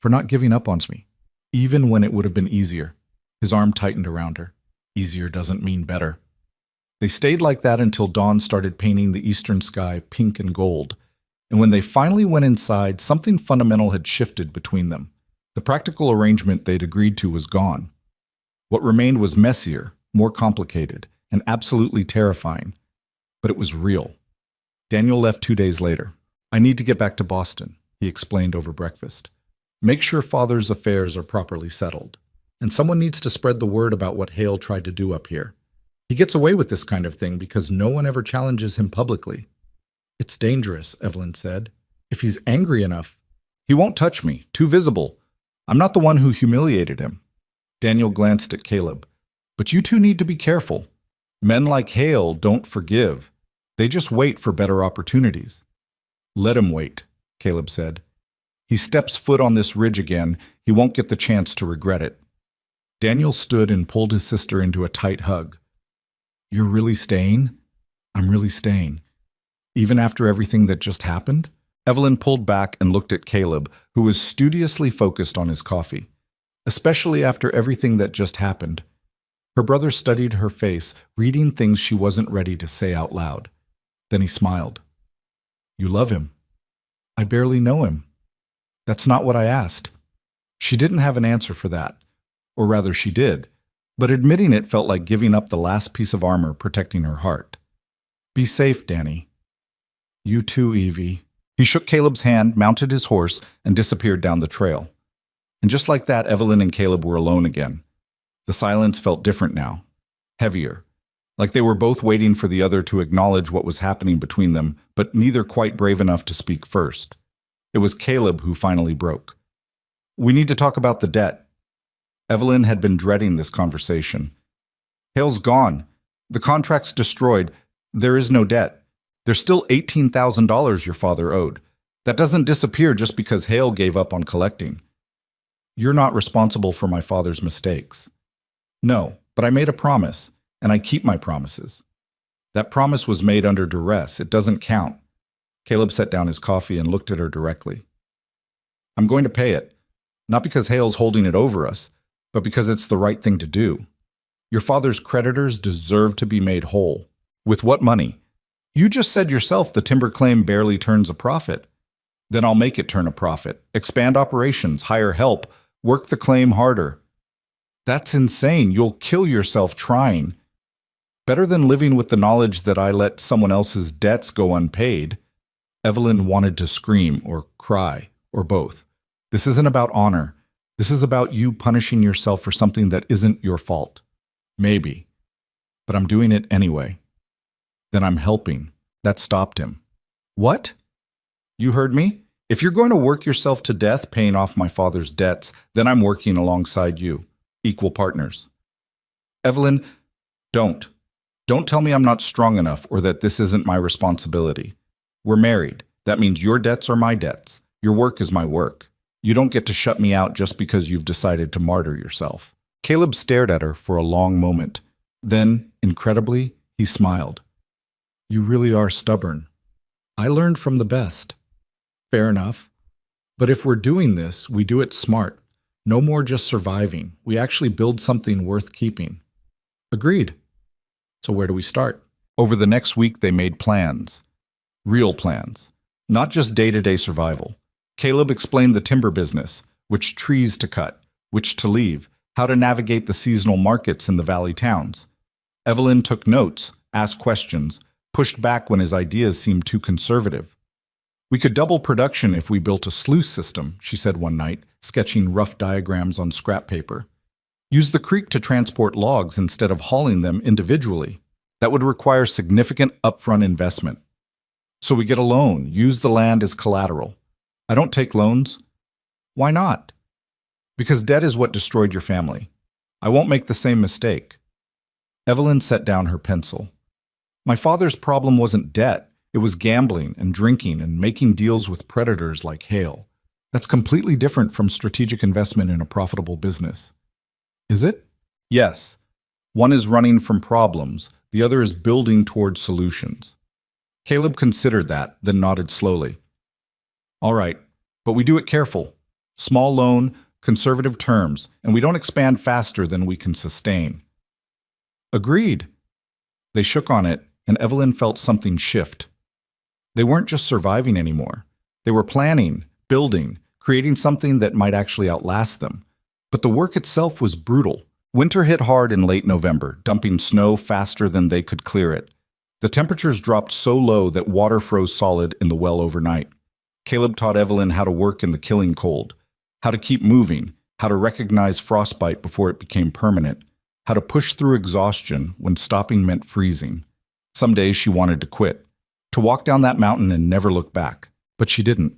For not giving up on me. Even when it would have been easier. His arm tightened around her. Easier doesn't mean better. They stayed like that until dawn started painting the eastern sky pink and gold. And when they finally went inside, something fundamental had shifted between them. The practical arrangement they'd agreed to was gone. What remained was messier, more complicated, and absolutely terrifying. But it was real. Daniel left 2 days later. I need to get back to Boston, he explained over breakfast. Make sure Father's affairs are properly settled. And someone needs to spread the word about what Hale tried to do up here. He gets away with this kind of thing because no one ever challenges him publicly. It's dangerous, Evelyn said. If he's angry enough, he won't touch me. Too visible. I'm not the one who humiliated him. Daniel glanced at Caleb. But you two need to be careful. Men like Hale don't forgive. They just wait for better opportunities. Let him wait, Caleb said. He steps foot on this ridge again, he won't get the chance to regret it. Daniel stood and pulled his sister into a tight hug. You're really staying? I'm really staying. Even after everything that just happened? Evelyn pulled back and looked at Caleb, who was studiously focused on his coffee. Especially after everything that just happened. Her brother studied her face, reading things she wasn't ready to say out loud. Then he smiled. You love him. I barely know him. That's not what I asked. She didn't have an answer for that. Or rather, she did. But admitting it felt like giving up the last piece of armor protecting her heart. Be safe, Danny. You too, Evie. He shook Caleb's hand, mounted his horse, and disappeared down the trail. And just like that, Evelyn and Caleb were alone again. The silence felt different now. Heavier. Like they were both waiting for the other to acknowledge what was happening between them, but neither quite brave enough to speak first. It was Caleb who finally broke. We need to talk about the debt. Evelyn had been dreading this conversation. Hale's gone. The contract's destroyed. There is no debt. There's still $18,000 your father owed. That doesn't disappear just because Hale gave up on collecting. You're not responsible for my father's mistakes. No, but I made a promise, and I keep my promises. That promise was made under duress. It doesn't count. Caleb set down his coffee and looked at her directly. I'm going to pay it, not because Hale's holding it over us, but because it's the right thing to do. Your father's creditors deserve to be made whole. With what money? You just said yourself the timber claim barely turns a profit. Then I'll make it turn a profit, expand operations, hire help, work the claim harder. That's insane. You'll kill yourself trying. Better than living with the knowledge that I let someone else's debts go unpaid. Evelyn wanted to scream or cry, or both. This isn't about honor. This is about you punishing yourself for something that isn't your fault. Maybe. But I'm doing it anyway. Then I'm helping. That stopped him. What? You heard me? If you're going to work yourself to death paying off my father's debts, then I'm working alongside you. Equal partners. Evelyn, don't. Don't tell me I'm not strong enough or that this isn't my responsibility. We're married. That means your debts are my debts. Your work is my work. You don't get to shut me out just because you've decided to martyr yourself. Caleb stared at her for a long moment. Then, incredibly, he smiled. You really are stubborn. I learned from the best. Fair enough. But if we're doing this, we do it smart. No more just surviving. We actually build something worth keeping. Agreed. So where do we start? Over the next week, they made plans. Real plans. Not just day-to-day survival. Caleb explained the timber business, which trees to cut, which to leave, how to navigate the seasonal markets in the valley towns. Evelyn took notes, asked questions, pushed back when his ideas seemed too conservative. We could double production if we built a sluice system, she said one night, sketching rough diagrams on scrap paper. Use the creek to transport logs instead of hauling them individually. That would require significant upfront investment. So we get a loan, use the land as collateral. I don't take loans. Why not? Because debt is what destroyed your family. I won't make the same mistake. Evelyn set down her pencil. My father's problem wasn't debt. It was gambling and drinking and making deals with predators like Hale. That's completely different from strategic investment in a profitable business. Is it? Yes. One is running from problems. The other is building toward solutions. Caleb considered that, then nodded slowly. All right, but we do it careful. Small loan, conservative terms, and we don't expand faster than we can sustain. Agreed. They shook on it, and Evelyn felt something shift. They weren't just surviving anymore. They were planning, building, creating something that might actually outlast them. But the work itself was brutal. Winter hit hard in late November, dumping snow faster than they could clear it. The temperatures dropped so low that water froze solid in the well overnight. Caleb taught Evelyn how to work in the killing cold, how to keep moving, how to recognize frostbite before it became permanent, how to push through exhaustion when stopping meant freezing. Some days she wanted to quit, to walk down that mountain and never look back. But she didn't,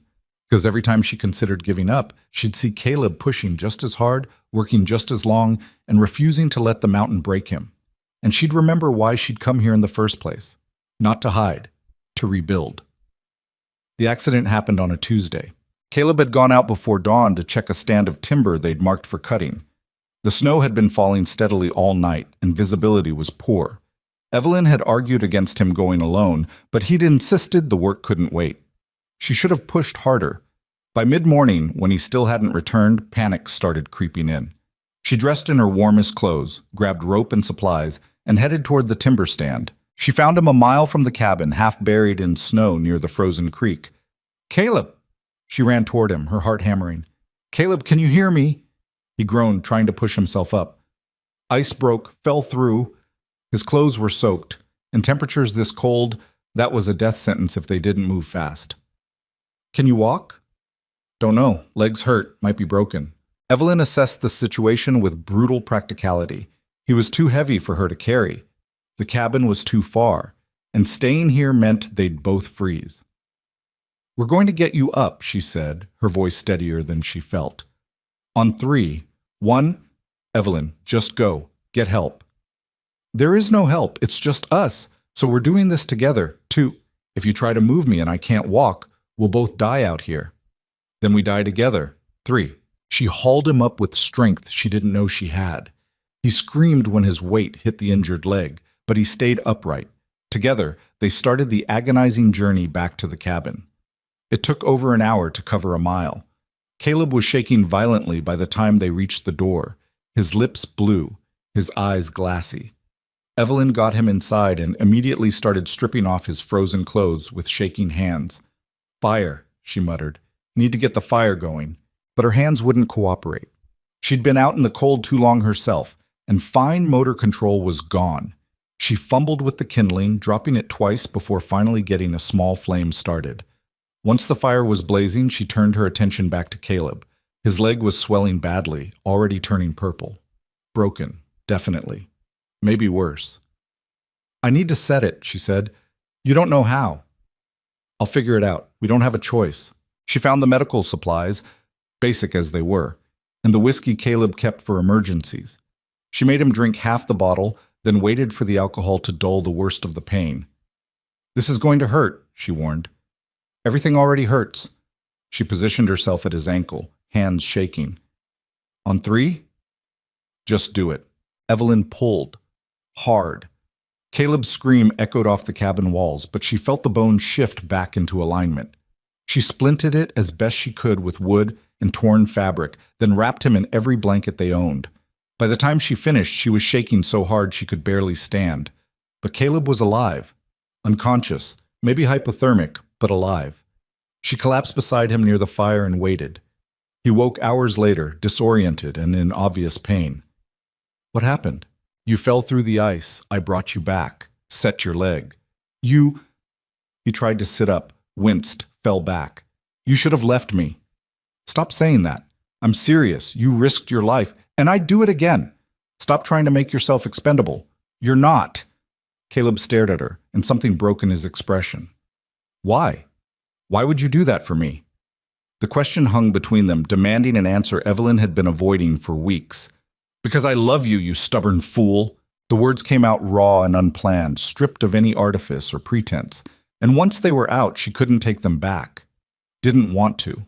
because every time she considered giving up, she'd see Caleb pushing just as hard, working just as long, and refusing to let the mountain break him. And she'd remember why she'd come here in the first place. Not to hide, to rebuild. The accident happened on a Tuesday. Caleb had gone out before dawn to check a stand of timber they'd marked for cutting. The snow had been falling steadily all night, and visibility was poor. Evelyn had argued against him going alone, but he'd insisted the work couldn't wait. She should have pushed harder. By mid-morning, when he still hadn't returned, panic started creeping in. She dressed in her warmest clothes, grabbed rope and supplies, and headed toward the timber stand. She found him a mile from the cabin, half buried in snow near the frozen creek. "Caleb!" She ran toward him, her heart hammering. "Caleb, can you hear me?" He groaned, trying to push himself up. Ice broke, fell through. His clothes were soaked, and temperatures this cold, that was a death sentence if they didn't move fast. "Can you walk?" "Don't know. Legs hurt, might be broken." Evelyn assessed the situation with brutal practicality. He was too heavy for her to carry. The cabin was too far, and staying here meant they'd both freeze. "We're going to get you up," she said, her voice steadier than she felt. "On 3. 1, Evelyn, just go. Get help." "There is no help. It's just us. So we're doing this together. 2, if you try to move me and I can't walk, we'll both die out here. Then we die together. 3. She hauled him up with strength she didn't know she had. He screamed when his weight hit the injured leg, but he stayed upright. Together, they started the agonizing journey back to the cabin. It took over an hour to cover a mile. Caleb was shaking violently by the time they reached the door, his lips blue, his eyes glassy. Evelyn got him inside and immediately started stripping off his frozen clothes with shaking hands. "Fire," she muttered. "Need to get the fire going." But her hands wouldn't cooperate. She'd been out in the cold too long herself, and fine motor control was gone. She fumbled with the kindling, dropping it twice before finally getting a small flame started. Once the fire was blazing, she turned her attention back to Caleb. His leg was swelling badly, already turning purple. Broken, definitely. Maybe worse. "I need to set it," she said. "You don't know how." "I'll figure it out. We don't have a choice." She found the medical supplies, basic as they were, and the whiskey Caleb kept for emergencies. She made him drink half the bottle, then waited for the alcohol to dull the worst of the pain. "This is going to hurt," she warned. "Everything already hurts." She positioned herself at his ankle, hands shaking. "On three?" "Just do it." Evelyn pulled. Hard. Caleb's scream echoed off the cabin walls, but she felt the bone shift back into alignment. She splinted it as best she could with wood and torn fabric, then wrapped him in every blanket they owned. By the time she finished, she was shaking so hard she could barely stand. But Caleb was alive. Unconscious, maybe hypothermic, but alive. She collapsed beside him near the fire and waited. He woke hours later, disoriented and in obvious pain. "What happened?" "You fell through the ice. I brought you back. Set your leg." "You—" He tried to sit up, winced, fell back. "You should have left me." "Stop saying that. I'm serious. You risked your life, and I'd do it again. Stop trying to make yourself expendable. You're not." Caleb stared at her, and something broke in his expression. "Why? Why would you do that for me?" The question hung between them, demanding an answer Evelyn had been avoiding for weeks. "Because I love you, you stubborn fool." The words came out raw and unplanned, stripped of any artifice or pretense, and once they were out, she couldn't take them back. Didn't want to.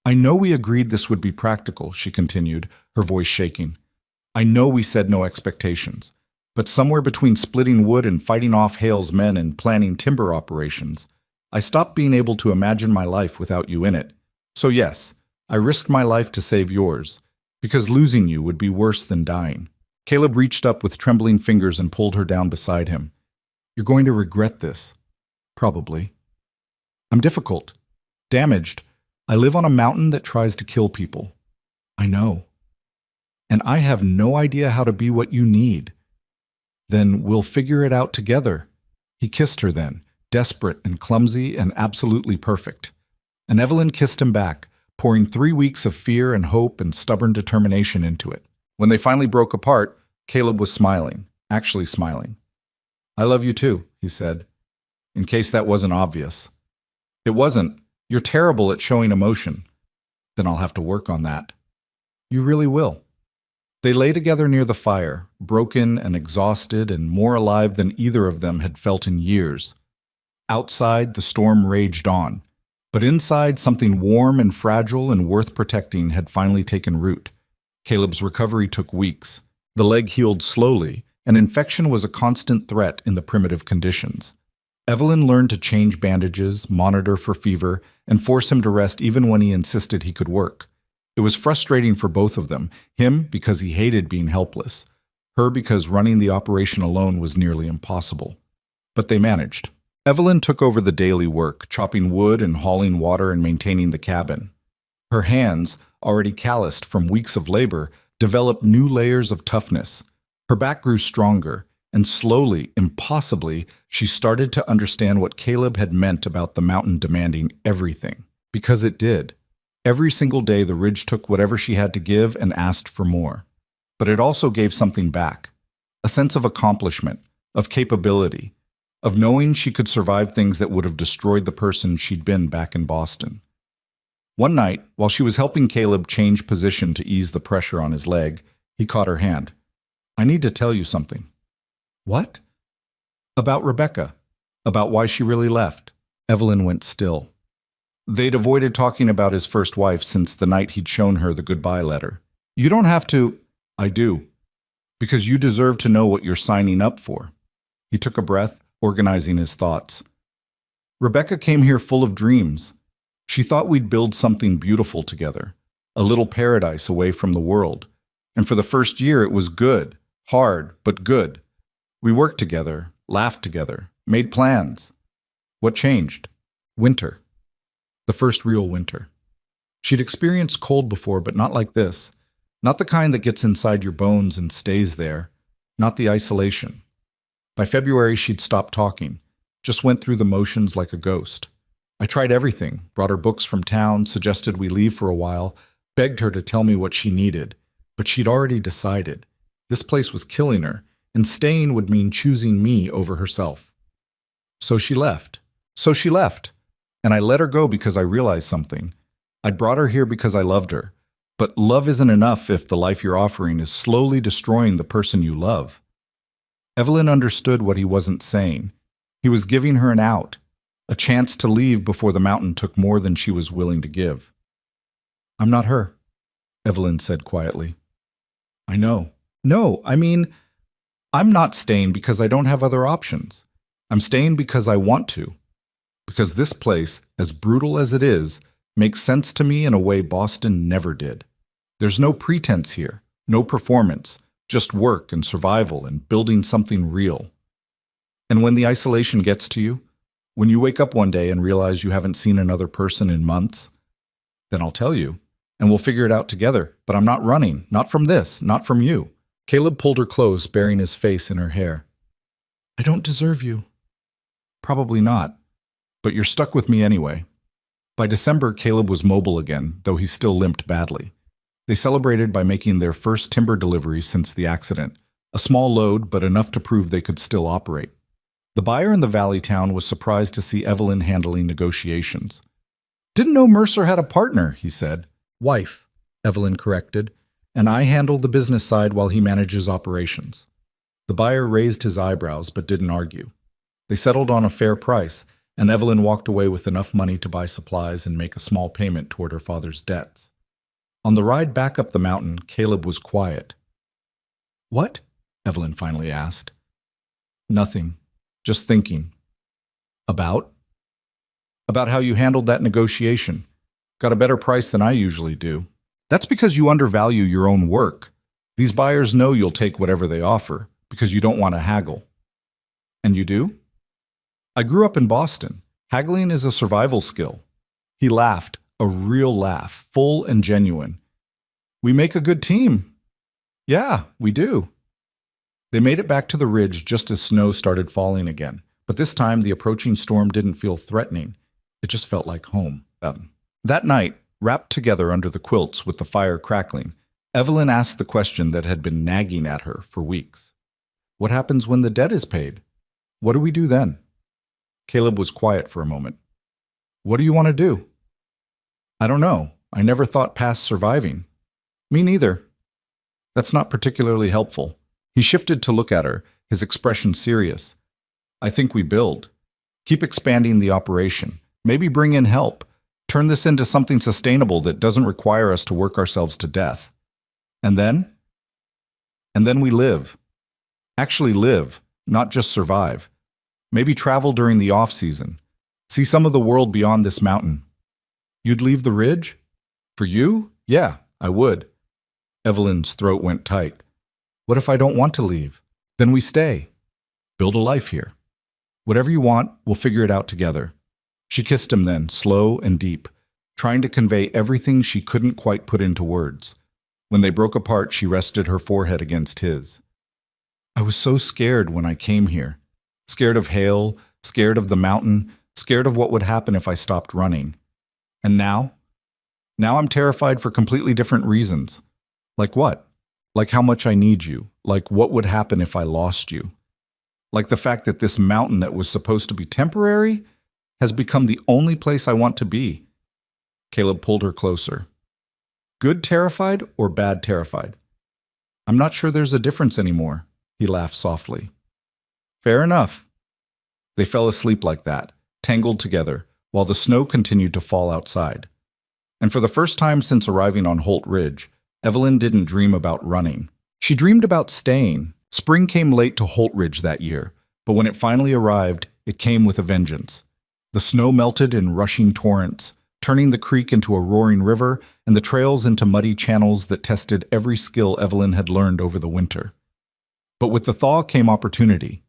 "I know we agreed this would be practical," she continued, her voice shaking. "I know we said no expectations. But somewhere between splitting wood and fighting off Hale's men and planning timber operations, I stopped being able to imagine my life without you in it. So yes, I risked my life to save yours, because losing you would be worse than dying." Caleb reached up with trembling fingers and pulled her down beside him. "You're going to regret this." "Probably." "I'm difficult. Damaged. I live on a mountain that tries to kill people." "I know. And I have no idea how to be what you need." "Then we'll figure it out together." He kissed her then, desperate and clumsy and absolutely perfect. And Evelyn kissed him back, pouring 3 weeks of fear and hope and stubborn determination into it. When they finally broke apart, Caleb was smiling, actually smiling. "I love you too," he said, in case that wasn't obvious. "It wasn't. You're terrible at showing emotion." "Then I'll have to work on that." "You really will." They lay together near the fire, broken and exhausted and more alive than either of them had felt in years. Outside, the storm raged on, but inside, something warm and fragile and worth protecting had finally taken root. Caleb's recovery took weeks. The leg healed slowly, and infection was a constant threat in the primitive conditions. Evelyn learned to change bandages, monitor for fever, and force him to rest even when he insisted he could work. It was frustrating for both of them, him because he hated being helpless, her because running the operation alone was nearly impossible. But they managed. Evelyn took over the daily work, chopping wood and hauling water and maintaining the cabin. Her hands, already calloused from weeks of labor, developed new layers of toughness. Her back grew stronger, and slowly, impossibly, she started to understand what Caleb had meant about the mountain demanding everything. Because it did. Every single day the ridge took whatever she had to give and asked for more. But it also gave something back. A sense of accomplishment, of capability, of knowing she could survive things that would have destroyed the person she'd been back in Boston. One night, while she was helping Caleb change position to ease the pressure on his leg, he caught her hand. "I need to tell you something." "What?" "About Rebecca. About why she really left." Evelyn went still. They'd avoided talking about his first wife since the night he'd shown her the goodbye letter. "You don't have to—" "I do. Because you deserve to know what you're signing up for." He took a breath, organizing his thoughts. "Rebecca came here full of dreams. She thought we'd build something beautiful together, a little paradise away from the world. And for the first year it was good, hard, but good. We worked together, laughed together, made plans. What changed? Winter. The first real winter. She'd experienced cold before, but not like this. Not the kind that gets inside your bones and stays there. Not the isolation. By February, she'd stopped talking, just went through the motions like a ghost. I tried everything, brought her books from town, suggested we leave for a while, begged her to tell me what she needed. But she'd already decided. This place was killing her, and staying would mean choosing me over herself. So she left. And I let her go because I realized something. I'd brought her here because I loved her, But love isn't enough if the life you're offering is slowly destroying the person you love. Evelyn understood what he wasn't saying. He was giving her an out, a chance to leave before the mountain took more than she was willing to give. "I'm not her," Evelyn said quietly. "I know. No, I mean, I'm not staying because I don't have other options. I'm staying because I want to. Because this place, as brutal as it is, makes sense to me in a way Boston never did. There's no pretense here, no performance, just work and survival and building something real. And when the isolation gets to you, when you wake up one day and realize you haven't seen another person in months, then I'll tell you, and we'll figure it out together. But I'm not running, not from this, not from you." Caleb pulled her close, burying his face in her hair. "I don't deserve you." "Probably not, but you're stuck with me anyway." By December, Caleb was mobile again, though he still limped badly. They celebrated by making their first timber delivery since the accident, a small load, but enough to prove they could still operate. The buyer in the valley town was surprised to see Evelyn handling negotiations. "Didn't know Mercer had a partner," he said. "Wife," Evelyn corrected, "and I handle the business side while he manages operations." The buyer raised his eyebrows but didn't argue. They settled on a fair price, and Evelyn walked away with enough money to buy supplies and make a small payment toward her father's debts. On the ride back up the mountain, Caleb was quiet. "What?" Evelyn finally asked. "Nothing. Just thinking." "About?" "About how you handled that negotiation. Got a better price than I usually do." "That's because you undervalue your own work. These buyers know you'll take whatever they offer, because you don't want to haggle." "And you do?" "I grew up in Boston. Haggling is a survival skill." He laughed, a real laugh, full and genuine. "We make a good team." "Yeah, we do." They made it back to the ridge just as snow started falling again, but this time the approaching storm didn't feel threatening. It just felt like home. That night, wrapped together under the quilts with the fire crackling, Evelyn asked the question that had been nagging at her for weeks. "What happens when the debt is paid? What do we do then?" Caleb was quiet for a moment. "What do you want to do?" "I don't know. I never thought past surviving." "Me neither." "That's not particularly helpful." He shifted to look at her, his expression serious. "I think we build. Keep expanding the operation. Maybe bring in help. Turn this into something sustainable that doesn't require us to work ourselves to death. And then? And then we live. Actually live, not just survive. Maybe travel during the off-season. See some of the world beyond this mountain." "You'd leave the ridge?" "For you? Yeah, I would." Evelyn's throat went tight. "What if I don't want to leave? Then we stay. Build a life here. Whatever you want, we'll figure it out together." She kissed him then, slow and deep, trying to convey everything she couldn't quite put into words. When they broke apart, she rested her forehead against his. "I was so scared when I came here. Scared of hail, scared of the mountain, scared of what would happen if I stopped running. And now? Now I'm terrified for completely different reasons. Like what? Like how much I need you. Like what would happen if I lost you. Like the fact that this mountain that was supposed to be temporary has become the only place I want to be." Caleb pulled her closer. "Good terrified or bad terrified?" "I'm not sure there's a difference anymore," he laughed softly. "Fair enough." They fell asleep like that, tangled together, while the snow continued to fall outside. And for the first time since arriving on Holt Ridge, Evelyn didn't dream about running. She dreamed about staying. Spring came late to Holt Ridge that year, but when it finally arrived, it came with a vengeance. The snow melted in rushing torrents, turning the creek into a roaring river and the trails into muddy channels that tested every skill Evelyn had learned over the winter. But with the thaw came opportunity.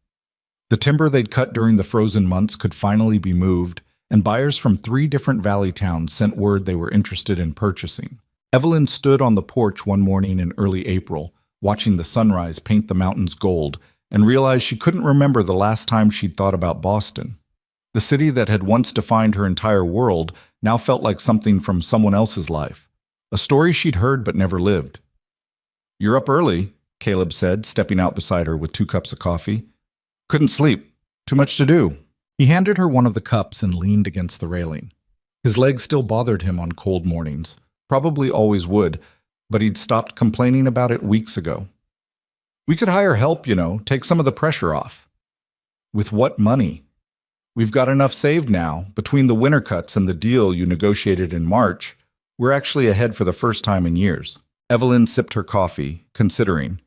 The timber they'd cut during the frozen months could finally be moved, and buyers from 3 different valley towns sent word they were interested in purchasing. Evelyn stood on the porch one morning in early April, watching the sunrise paint the mountains gold, and realized she couldn't remember the last time she'd thought about Boston. The city that had once defined her entire world now felt like something from someone else's life, a story she'd heard but never lived. "You're up early," Caleb said, stepping out beside her with 2 cups of coffee. "Couldn't sleep. Too much to do." He handed her one of the cups and leaned against the railing. His legs still bothered him on cold mornings, probably always would, but he'd stopped complaining about it weeks ago. We could hire help, take some of the pressure off. With what money? We've got enough saved now. Between the winter cuts and the deal you negotiated in March, we're actually ahead for the first time in years. Evelyn sipped her coffee, considering.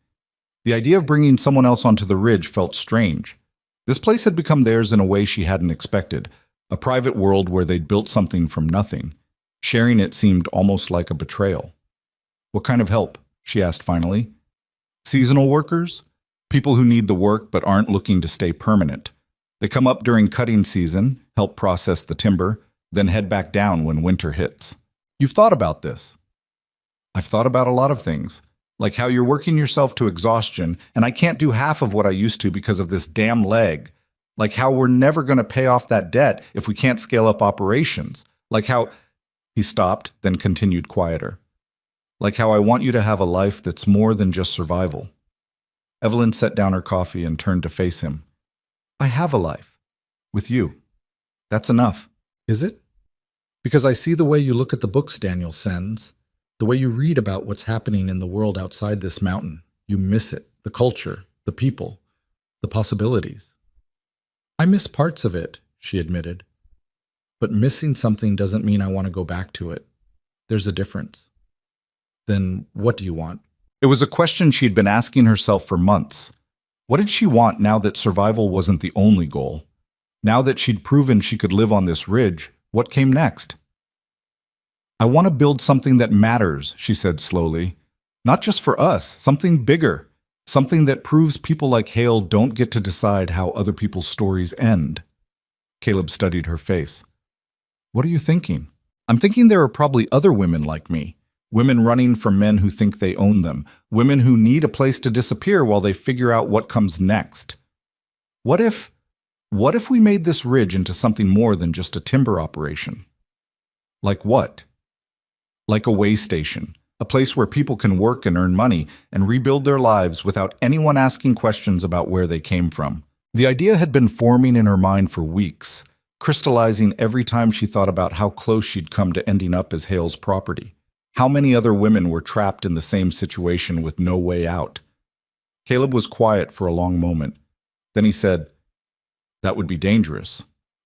The idea of bringing someone else onto the ridge felt strange. This place had become theirs in a way she hadn't expected, a private world where they'd built something from nothing. Sharing it seemed almost like a betrayal. What kind of help? She asked finally. Seasonal workers? People who need the work but aren't looking to stay permanent. They come up during cutting season, help process the timber, then head back down when winter hits. You've thought about this. I've thought about a lot of things, like how you're working yourself to exhaustion, and I can't do half of what I used to because of this damn leg. Like how we're never going to pay off that debt if we can't scale up operations. Like how... He stopped, then continued quieter. Like how I want you to have a life that's more than just survival. Evelyn set down her coffee and turned to face him. I have a life. With you. That's enough. Is it? Because I see the way you look at the books Daniel sends, the way you read about what's happening in the world outside this mountain. You miss it, the culture, the people, the possibilities. I miss parts of it, she admitted. But missing something doesn't mean I want to go back to it. There's a difference. Then what do you want? It was a question she'd been asking herself for months. What did she want now that survival wasn't the only goal? Now that she'd proven she could live on this ridge, what came next? I want to build something that matters, she said slowly. Not just for us, something bigger. Something that proves people like Hale don't get to decide how other people's stories end. Caleb studied her face. What are you thinking? I'm thinking there are probably other women like me. Women running from men who think they own them. Women who need a place to disappear while they figure out what comes next. What if we made this ridge into something more than just a timber operation? Like what? Like a way station. A place where people can work and earn money and rebuild their lives without anyone asking questions about where they came from. The idea had been forming in her mind for weeks, crystallizing every time she thought about how close she'd come to ending up as Hale's property. How many other women were trapped in the same situation with no way out? Caleb was quiet for a long moment. Then he said, that would be dangerous.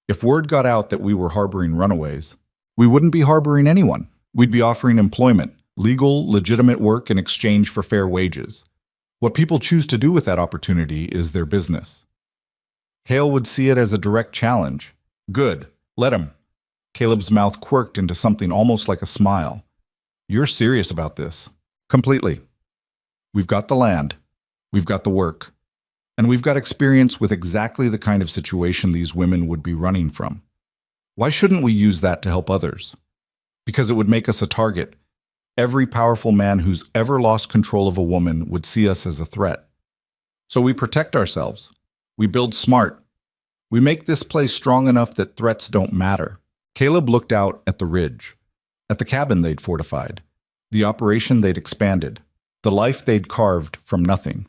If word got out that we were harboring runaways, we wouldn't be harboring anyone. We'd be offering employment, legal, legitimate work in exchange for fair wages. What people choose to do with that opportunity is their business. Hale would see it as a direct challenge. Good, let him. Caleb's mouth quirked into something almost like a smile. You're serious about this. Completely. We've got the land. We've got the work. And we've got experience with exactly the kind of situation these women would be running from. Why shouldn't we use that to help others? Because it would make us a target. Every powerful man who's ever lost control of a woman would see us as a threat. So we protect ourselves. We build smart. We make this place strong enough that threats don't matter. Caleb looked out at the ridge, at the cabin they'd fortified, the operation they'd expanded, the life they'd carved from nothing.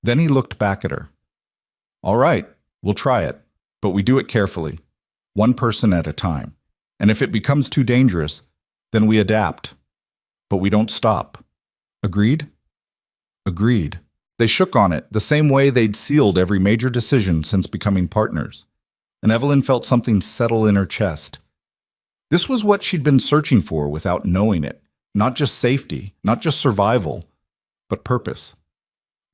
Then he looked back at her. All right, we'll try it, but we do it carefully, one person at a time. And if it becomes too dangerous, then we adapt. But we don't stop. Agreed? Agreed. They shook on it, the same way they'd sealed every major decision since becoming partners. And Evelyn felt something settle in her chest. This was what she'd been searching for without knowing it. Not just safety, not just survival, but purpose.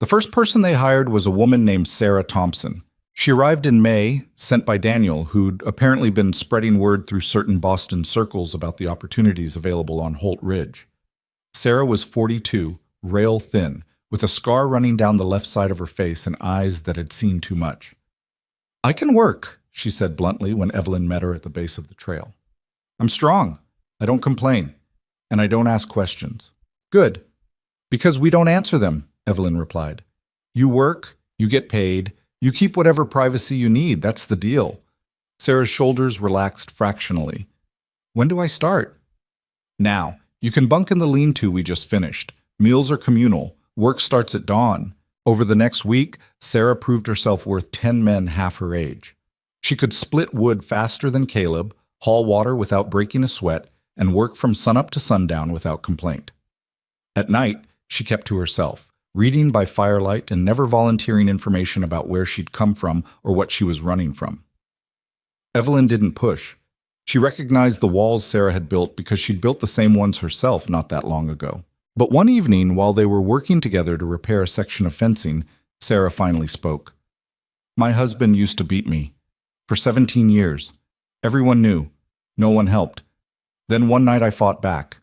The first person they hired was a woman named Sarah Thompson. She arrived in May, sent by Daniel, who'd apparently been spreading word through certain Boston circles about the opportunities available on Holt Ridge. Sarah was 42, rail thin, with a scar running down the left side of her face and eyes that had seen too much. I can work, she said bluntly when Evelyn met her at the base of the trail. I'm strong. I don't complain. And I don't ask questions. Good. Because we don't answer them, Evelyn replied. You work, you get paid, you keep whatever privacy you need. That's the deal. Sarah's shoulders relaxed fractionally. When do I start? Now. You can bunk in the lean-to we just finished. Meals are communal. Work starts at dawn. Over the next week, Sarah proved herself worth 10 men half her age. She could split wood faster than Caleb, haul water without breaking a sweat, and work from sunup to sundown without complaint. At night, she kept to herself, reading by firelight and never volunteering information about where she'd come from or what she was running from. Evelyn didn't push. She recognized the walls Sarah had built because she'd built the same ones herself not that long ago. But one evening, while they were working together to repair a section of fencing, Sarah finally spoke. "My husband used to beat me. For 17 years. Everyone knew. No one helped. Then one night I fought back,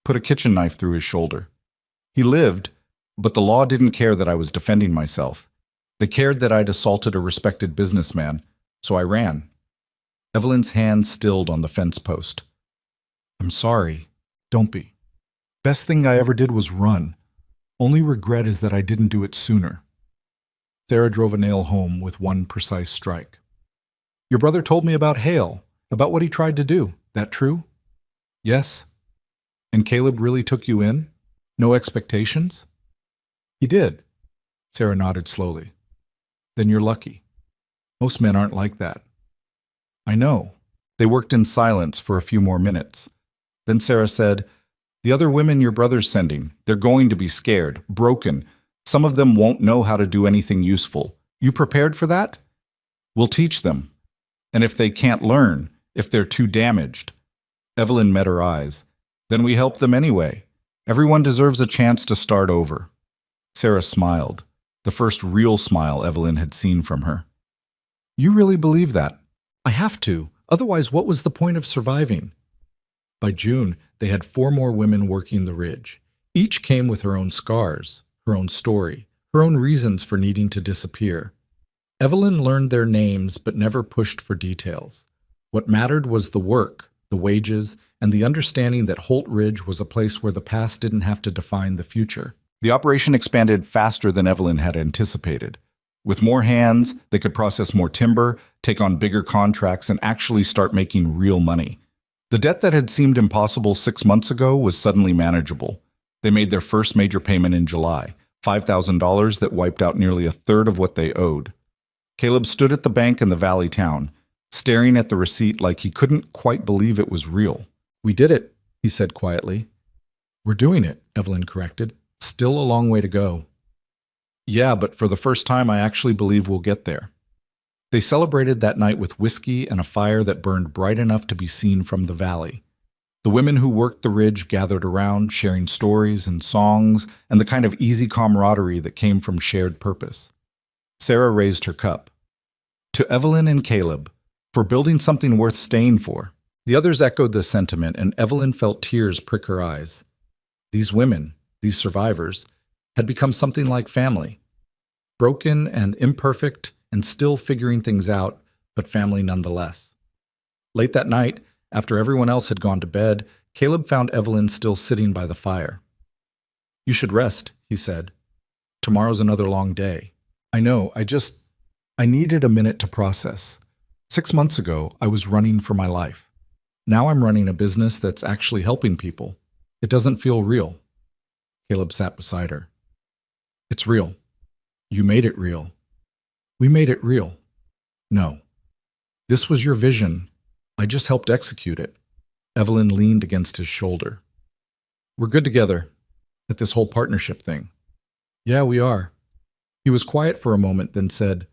put a kitchen knife through his shoulder. He lived, but the law didn't care that I was defending myself. They cared that I'd assaulted a respected businessman, so I ran." Evelyn's hand stilled on the fence post. "I'm sorry. Don't be. Best thing I ever did was run. Only regret is that I didn't do it sooner." Sarah drove a nail home with one precise strike. "Your brother told me about Hale, about what he tried to do. That true?" "Yes." "And Caleb really took you in? No expectations?" "He did." Sarah nodded slowly. "Then you're lucky. Most men aren't like that." "I know." They worked in silence for a few more minutes. Then Sarah said, "The other women your brother's sending, they're going to be scared, broken. Some of them won't know how to do anything useful. You prepared for that? We'll teach them. And if they can't learn, if they're too damaged." Evelyn met her eyes. "Then we help them anyway. Everyone deserves a chance to start over." Sarah smiled, the first real smile Evelyn had seen from her. "You really believe that?" "I have to. Otherwise, what was the point of surviving?" By June, they had 4 more women working the ridge. Each came with her own scars, her own story, her own reasons for needing to disappear. Evelyn learned their names but never pushed for details. What mattered was the work, the wages, and the understanding that Holt Ridge was a place where the past didn't have to define the future. The operation expanded faster than Evelyn had anticipated. With more hands, they could process more timber, take on bigger contracts, and actually start making real money. The debt that had seemed impossible 6 months ago was suddenly manageable. They made their first major payment in July, $5,000 that wiped out nearly a third of what they owed. Caleb stood at the bank in the valley town, staring at the receipt like he couldn't quite believe it was real. "We did it," he said quietly. "We're doing it," Evelyn corrected. "Still a long way to go." "Yeah, but for the first time I actually believe we'll get there." They celebrated that night with whiskey and a fire that burned bright enough to be seen from the valley. The women who worked the ridge gathered around, sharing stories and songs and the kind of easy camaraderie that came from shared purpose. Sarah raised her cup. "To Evelyn and Caleb, for building something worth staying for." The others echoed the sentiment, and Evelyn felt tears prick her eyes. These women, these survivors, had become something like family. Broken and imperfect and still figuring things out, but family nonetheless. Late that night, after everyone else had gone to bed, Caleb found Evelyn still sitting by the fire. "You should rest," he said. "Tomorrow's another long day." "I know, I needed a minute to process. 6 months ago, I was running for my life. Now I'm running a business that's actually helping people. It doesn't feel real." Caleb sat beside her. "It's real. You made it real. We made it real. No. This was your vision. I just helped execute it." Evelyn leaned against his shoulder. "We're good together at this whole partnership thing." "Yeah, we are." He was quiet for a moment, then said,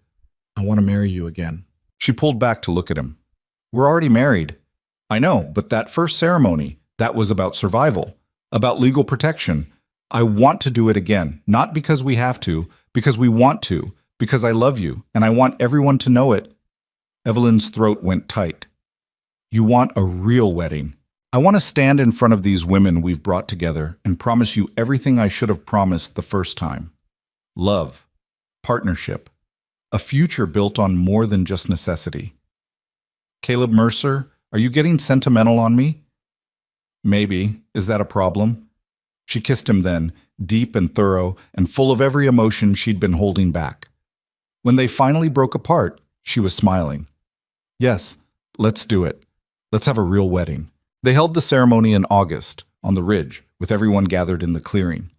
"I want to marry you again." She pulled back to look at him. "We're already married." "I know, but that first ceremony, that was about survival, about legal protection. I want to do it again, not because we have to, because we want to, because I love you, and I want everyone to know it." Evelyn's throat went tight. "You want a real wedding. I want to stand in front of these women we've brought together and promise you everything I should have promised the first time. Love, partnership, a future built on more than just necessity." "Caleb Mercer, are you getting sentimental on me?" "Maybe. Is that a problem?" She kissed him then, deep and thorough, and full of every emotion she'd been holding back. When they finally broke apart, she was smiling. "Yes, let's do it. Let's have a real wedding." They held the ceremony in August, on the ridge, with everyone gathered in the clearing.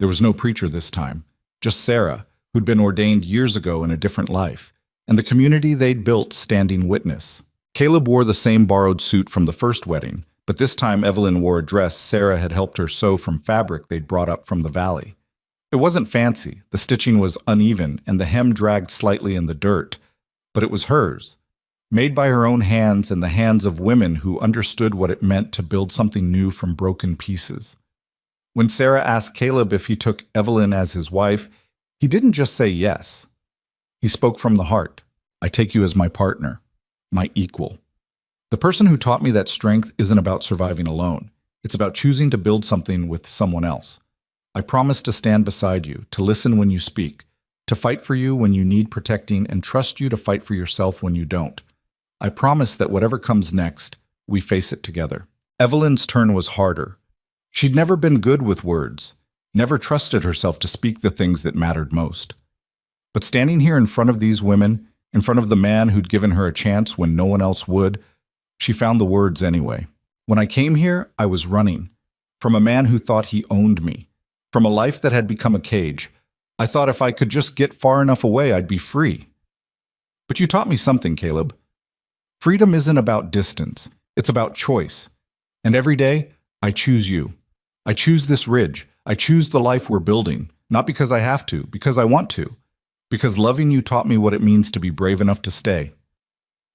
There was no preacher this time, just Sarah, who'd been ordained years ago in a different life, and the community they'd built standing witness. Caleb wore the same borrowed suit from the first wedding, but this time Evelyn wore a dress Sarah had helped her sew from fabric they'd brought up from the valley. It wasn't fancy, the stitching was uneven, and the hem dragged slightly in the dirt, but it was hers, made by her own hands and the hands of women who understood what it meant to build something new from broken pieces. When Sarah asked Caleb if he took Evelyn as his wife, he didn't just say yes. He spoke from the heart. I take you as my partner, my equal. The person who taught me that strength isn't about surviving alone. It's about choosing to build something with someone else. I promise to stand beside you, to listen when you speak, to fight for you when you need protecting, and trust you to fight for yourself when you don't. I promise that whatever comes next, we face it together. Evelyn's turn was harder. She'd never been good with words, never trusted herself to speak the things that mattered most. But standing here in front of these women, in front of the man who'd given her a chance when no one else would, she found the words anyway. When I came here, I was running. From a man who thought he owned me. From a life that had become a cage. I thought if I could just get far enough away, I'd be free. But you taught me something, Caleb. Freedom isn't about distance. It's about choice. And every day, I choose you. I choose this ridge. I choose the life we're building. Not because I have to, because I want to. Because loving you taught me what it means to be brave enough to stay.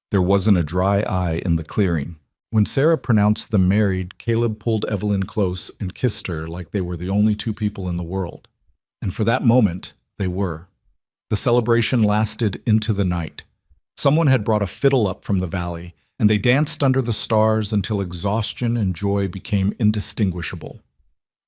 There wasn't a dry eye in the clearing. When Sarah pronounced them married, Caleb pulled Evelyn close and kissed her like they were the only two people in the world. And for that moment, they were. The celebration lasted into the night. Someone had brought a fiddle up from the valley, and they danced under the stars until exhaustion and joy became indistinguishable.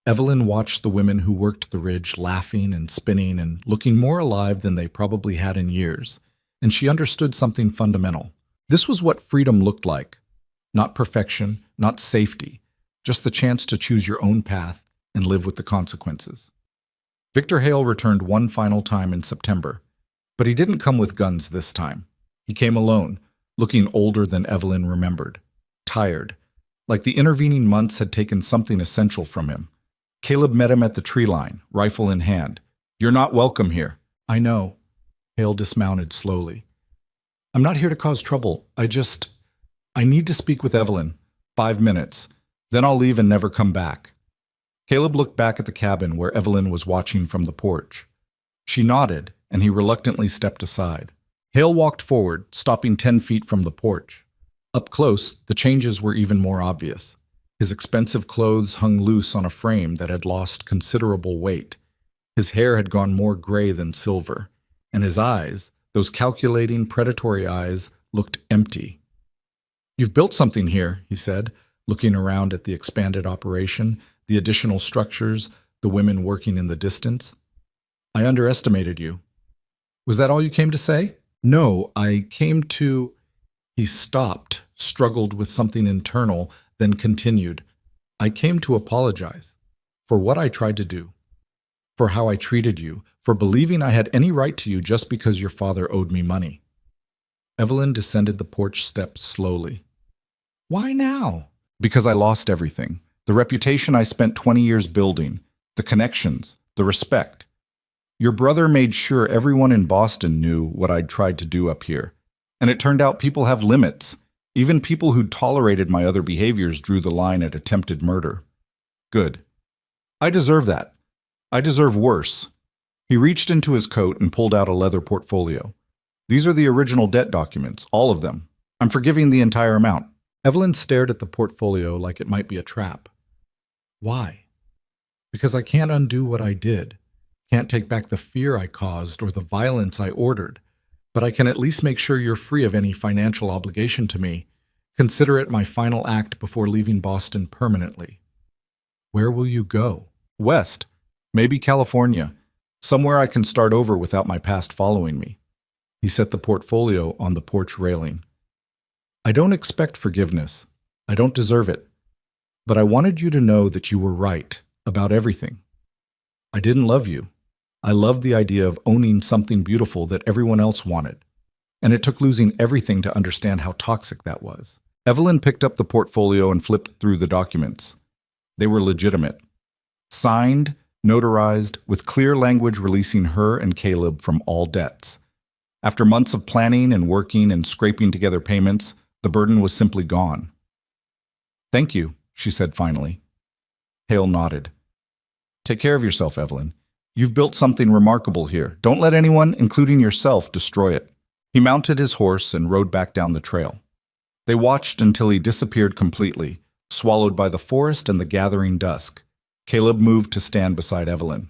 Evelyn watched the women who worked the ridge laughing and spinning and looking more alive than they probably had in years, and she understood something fundamental. This was what freedom looked like. Not perfection, not safety, just the chance to choose your own path and live with the consequences. Victor Hale returned one final time in September, but he didn't come with guns this time. He came alone, looking older than Evelyn remembered, tired, like the intervening months had taken something essential from him. Caleb met him at the tree line, rifle in hand. You're not welcome here. I know. Hale dismounted slowly. I'm not here to cause trouble. I need to speak with Evelyn. 5 minutes. Then I'll leave and never come back. Caleb looked back at the cabin where Evelyn was watching from the porch. She nodded, and he reluctantly stepped aside. Hale walked forward, stopping 10 feet from the porch. Up close, the changes were even more obvious. His expensive clothes hung loose on a frame that had lost considerable weight. His hair had gone more gray than silver, and his eyes, those calculating, predatory eyes, looked empty. You've built something here, he said, looking around at the expanded operation, the additional structures, the women working in the distance. I underestimated you. Was that all you came to say? No, I came to... He stopped, struggled with something internal, then continued. I came to apologize for what I tried to do, for how I treated you, for believing I had any right to you just because your father owed me money. Evelyn descended the porch steps slowly. Why now? Because I lost everything. The reputation I spent 20 years building, the connections, the respect. Your brother made sure everyone in Boston knew what I'd tried to do up here. And it turned out people have limits. Even people who'd tolerated my other behaviors drew the line at attempted murder. Good. I deserve that. I deserve worse. He reached into his coat and pulled out a leather portfolio. These are the original debt documents, all of them. I'm forgiving the entire amount. Evelyn stared at the portfolio like it might be a trap. Why? Because I can't undo what I did. Can't take back the fear I caused or the violence I ordered. But I can at least make sure you're free of any financial obligation to me. Consider it my final act before leaving Boston permanently. Where will you go? West. Maybe California. Somewhere I can start over without my past following me. He set the portfolio on the porch railing. I don't expect forgiveness. I don't deserve it. But I wanted you to know that you were right about everything. I didn't love you. I loved the idea of owning something beautiful that everyone else wanted. And it took losing everything to understand how toxic that was. Evelyn picked up the portfolio and flipped through the documents. They were legitimate. Signed, notarized, with clear language releasing her and Caleb from all debts. After months of planning and working and scraping together payments, the burden was simply gone. Thank you, she said finally. Hale nodded. Take care of yourself, Evelyn. You've built something remarkable here. Don't let anyone, including yourself, destroy it. He mounted his horse and rode back down the trail. They watched until he disappeared completely, swallowed by the forest and the gathering dusk. Caleb moved to stand beside Evelyn.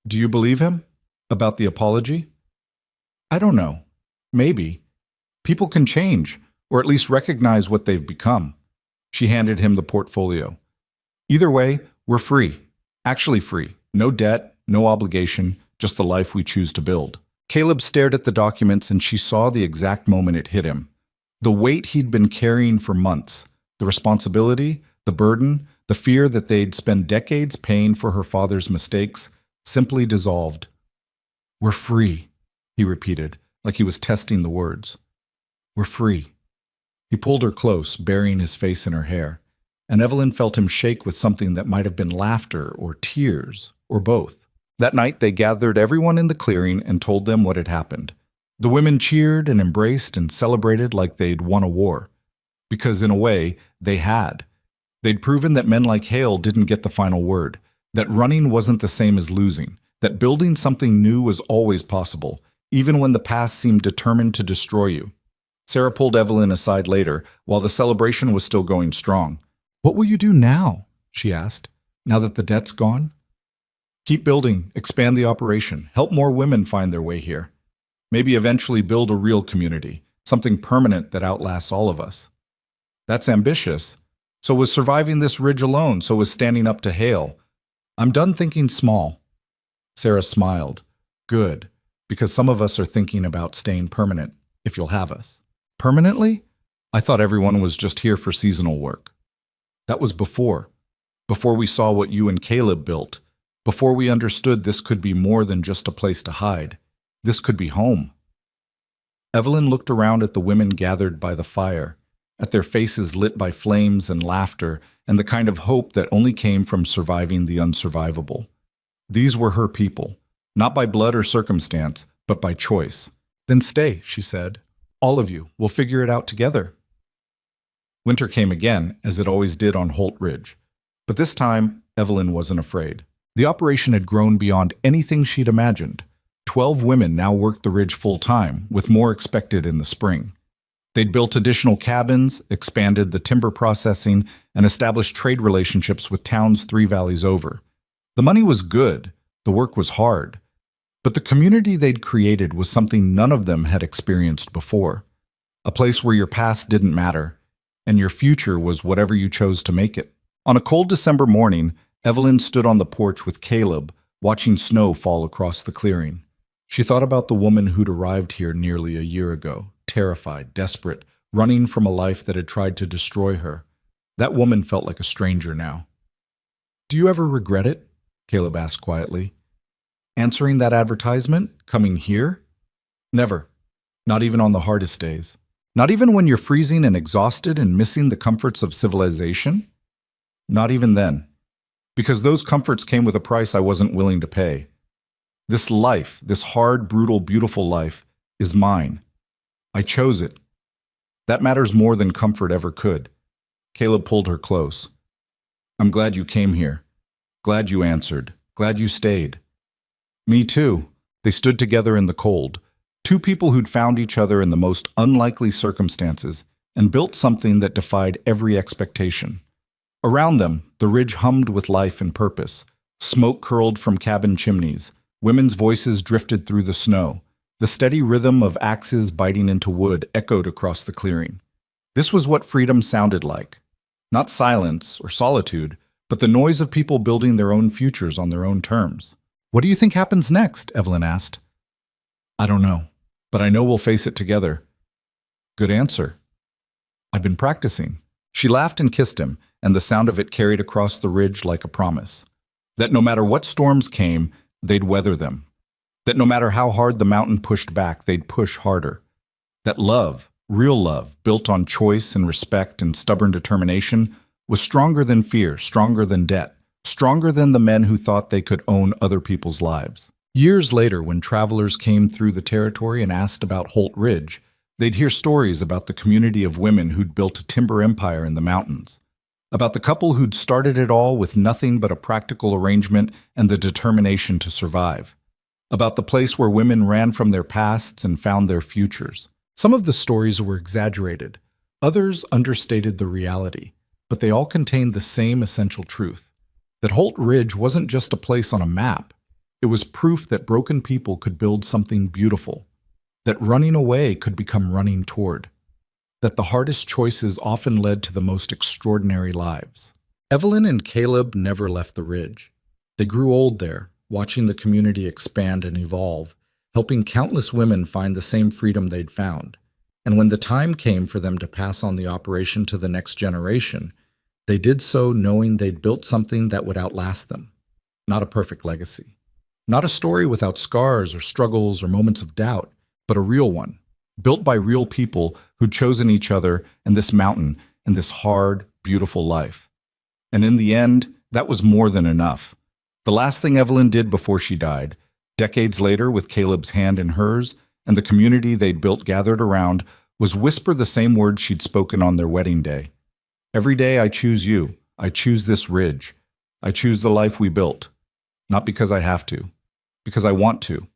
Do you believe him? About the apology? I don't know. Maybe. People can change, or at least recognize what they've become. She handed him the portfolio. Either way, we're free. Actually free. No debt, no obligation, just the life we choose to build. Caleb stared at the documents and she saw the exact moment it hit him. The weight he'd been carrying for months, the responsibility, the burden, the fear that they'd spend decades paying for her father's mistakes, simply dissolved. We're free, he repeated, like he was testing the words. We're free. He pulled her close, burying his face in her hair, and Evelyn felt him shake with something that might have been laughter or tears, or both. That night they gathered everyone in the clearing and told them what had happened. The women cheered and embraced and celebrated like they'd won a war. Because in a way, they had. They'd proven that men like Hale didn't get the final word, that running wasn't the same as losing, that building something new was always possible, even when the past seemed determined to destroy you. Sarah pulled Evelyn aside later, while the celebration was still going strong. What will you do now? She asked. Now that the debt's gone? Keep building, expand the operation, help more women find their way here. Maybe eventually build a real community, something permanent that outlasts all of us. That's ambitious. So was surviving this ridge alone, so was standing up to Hale. I'm done thinking small. Sarah smiled. Good, because some of us are thinking about staying permanent, if you'll have us. Permanently? I thought everyone was just here for seasonal work. That was before we saw what you and Caleb built, before we understood this could be more than just a place to hide. This could be home. Evelyn looked around at the women gathered by the fire, at their faces lit by flames and laughter, and the kind of hope that only came from surviving the unsurvivable. These were her people, not by blood or circumstance, but by choice. Then stay, she said. All of you, we'll figure it out together. Winter came again, as it always did on Holt Ridge. But this time, Evelyn wasn't afraid. The operation had grown beyond anything she'd imagined. 12 women now worked the ridge full-time, with more expected in the spring. They'd built additional cabins, expanded the timber processing, and established trade relationships with towns 3 valleys over. The money was good, the work was hard, but the community they'd created was something none of them had experienced before. A place where your past didn't matter, and your future was whatever you chose to make it. On a cold December morning, Evelyn stood on the porch with Caleb, watching snow fall across the clearing. She thought about the woman who'd arrived here nearly a year ago, terrified, desperate, running from a life that had tried to destroy her. That woman felt like a stranger now. Do you ever regret it? Caleb asked quietly. Answering that advertisement? Coming here? Never. Not even on the hardest days. Not even when you're freezing and exhausted and missing the comforts of civilization? Not even then. Because those comforts came with a price I wasn't willing to pay. This life, this hard, brutal, beautiful life, is mine. I chose it. That matters more than comfort ever could. Caleb pulled her close. I'm glad you came here. Glad you answered. Glad you stayed. Me too. They stood together in the cold. 2 people who'd found each other in the most unlikely circumstances and built something that defied every expectation. Around them, the ridge hummed with life and purpose. Smoke curled from cabin chimneys. Women's voices drifted through the snow. The steady rhythm of axes biting into wood echoed across the clearing. This was what freedom sounded like. Not silence or solitude, but the noise of people building their own futures on their own terms. What do you think happens next? Evelyn asked. I don't know, but I know we'll face it together. Good answer. I've been practicing. She laughed and kissed him, and the sound of it carried across the ridge like a promise. That no matter what storms came, they'd weather them. That no matter how hard the mountain pushed back, they'd push harder. That love, real love, built on choice and respect and stubborn determination, was stronger than fear, stronger than debt, stronger than the men who thought they could own other people's lives. Years later, when travelers came through the territory and asked about Holt Ridge, they'd hear stories about the community of women who'd built a timber empire in the mountains. About the couple who'd started it all with nothing but a practical arrangement and the determination to survive. About the place where women ran from their pasts and found their futures. Some of the stories were exaggerated, others understated the reality, but they all contained the same essential truth: that Holt Ridge wasn't just a place on a map. It was proof that broken people could build something beautiful, that running away could become running toward, that the hardest choices often led to the most extraordinary lives. Evelyn and Caleb never left the ridge. They grew old there, watching the community expand and evolve, helping countless women find the same freedom they'd found. And when the time came for them to pass on the operation to the next generation, they did so knowing they'd built something that would outlast them. Not a perfect legacy. Not a story without scars or struggles or moments of doubt, but a real one, built by real people who'd chosen each other and this mountain and this hard, beautiful life. And in the end, that was more than enough. The last thing Evelyn did before she died, decades later with Caleb's hand in hers and the community they'd built gathered around, was whisper the same words she'd spoken on their wedding day. Every day I choose you. I choose this ridge. I choose the life we built. Not because I have to, because I want to.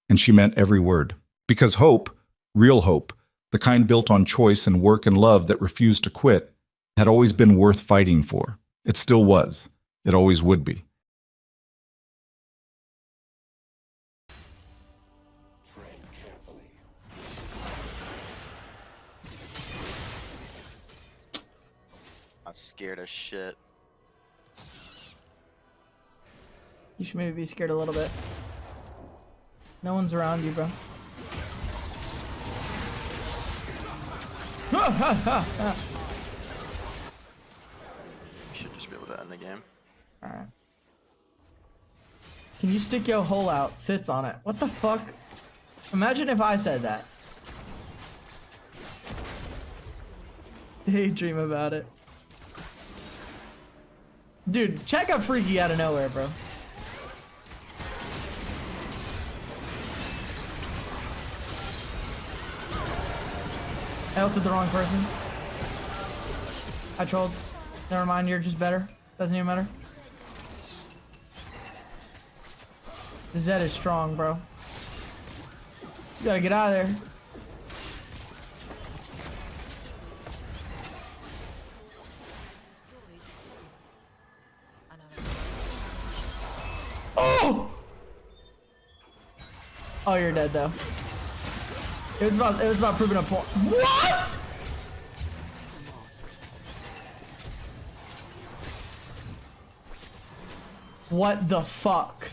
And she meant every word. Because hope, real hope, the kind built on choice and work and love that refused to quit, had always been worth fighting for. It still was. It always would be. I'm scared as shit. You should maybe be scared a little bit. No one's around you, bro. You should just be able to end the game. Alright. Can you stick your hole out? Sits on it. What the fuck? Imagine if I said that. Daydream about it. Dude, check out Freaky out of nowhere, bro. I ulted the wrong person. I trolled. Never mind, you're just better. Doesn't even matter. The Zed is strong, bro. You gotta get out of there. Oh! Oh, you're dead though. It was about proving a point. What? What the fuck?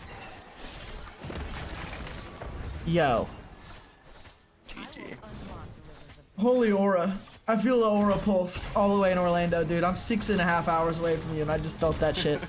Yo. GG. Holy aura. I feel the aura pulse all the way in Orlando, dude. I'm 6.5 hours away from you and I just felt that shit.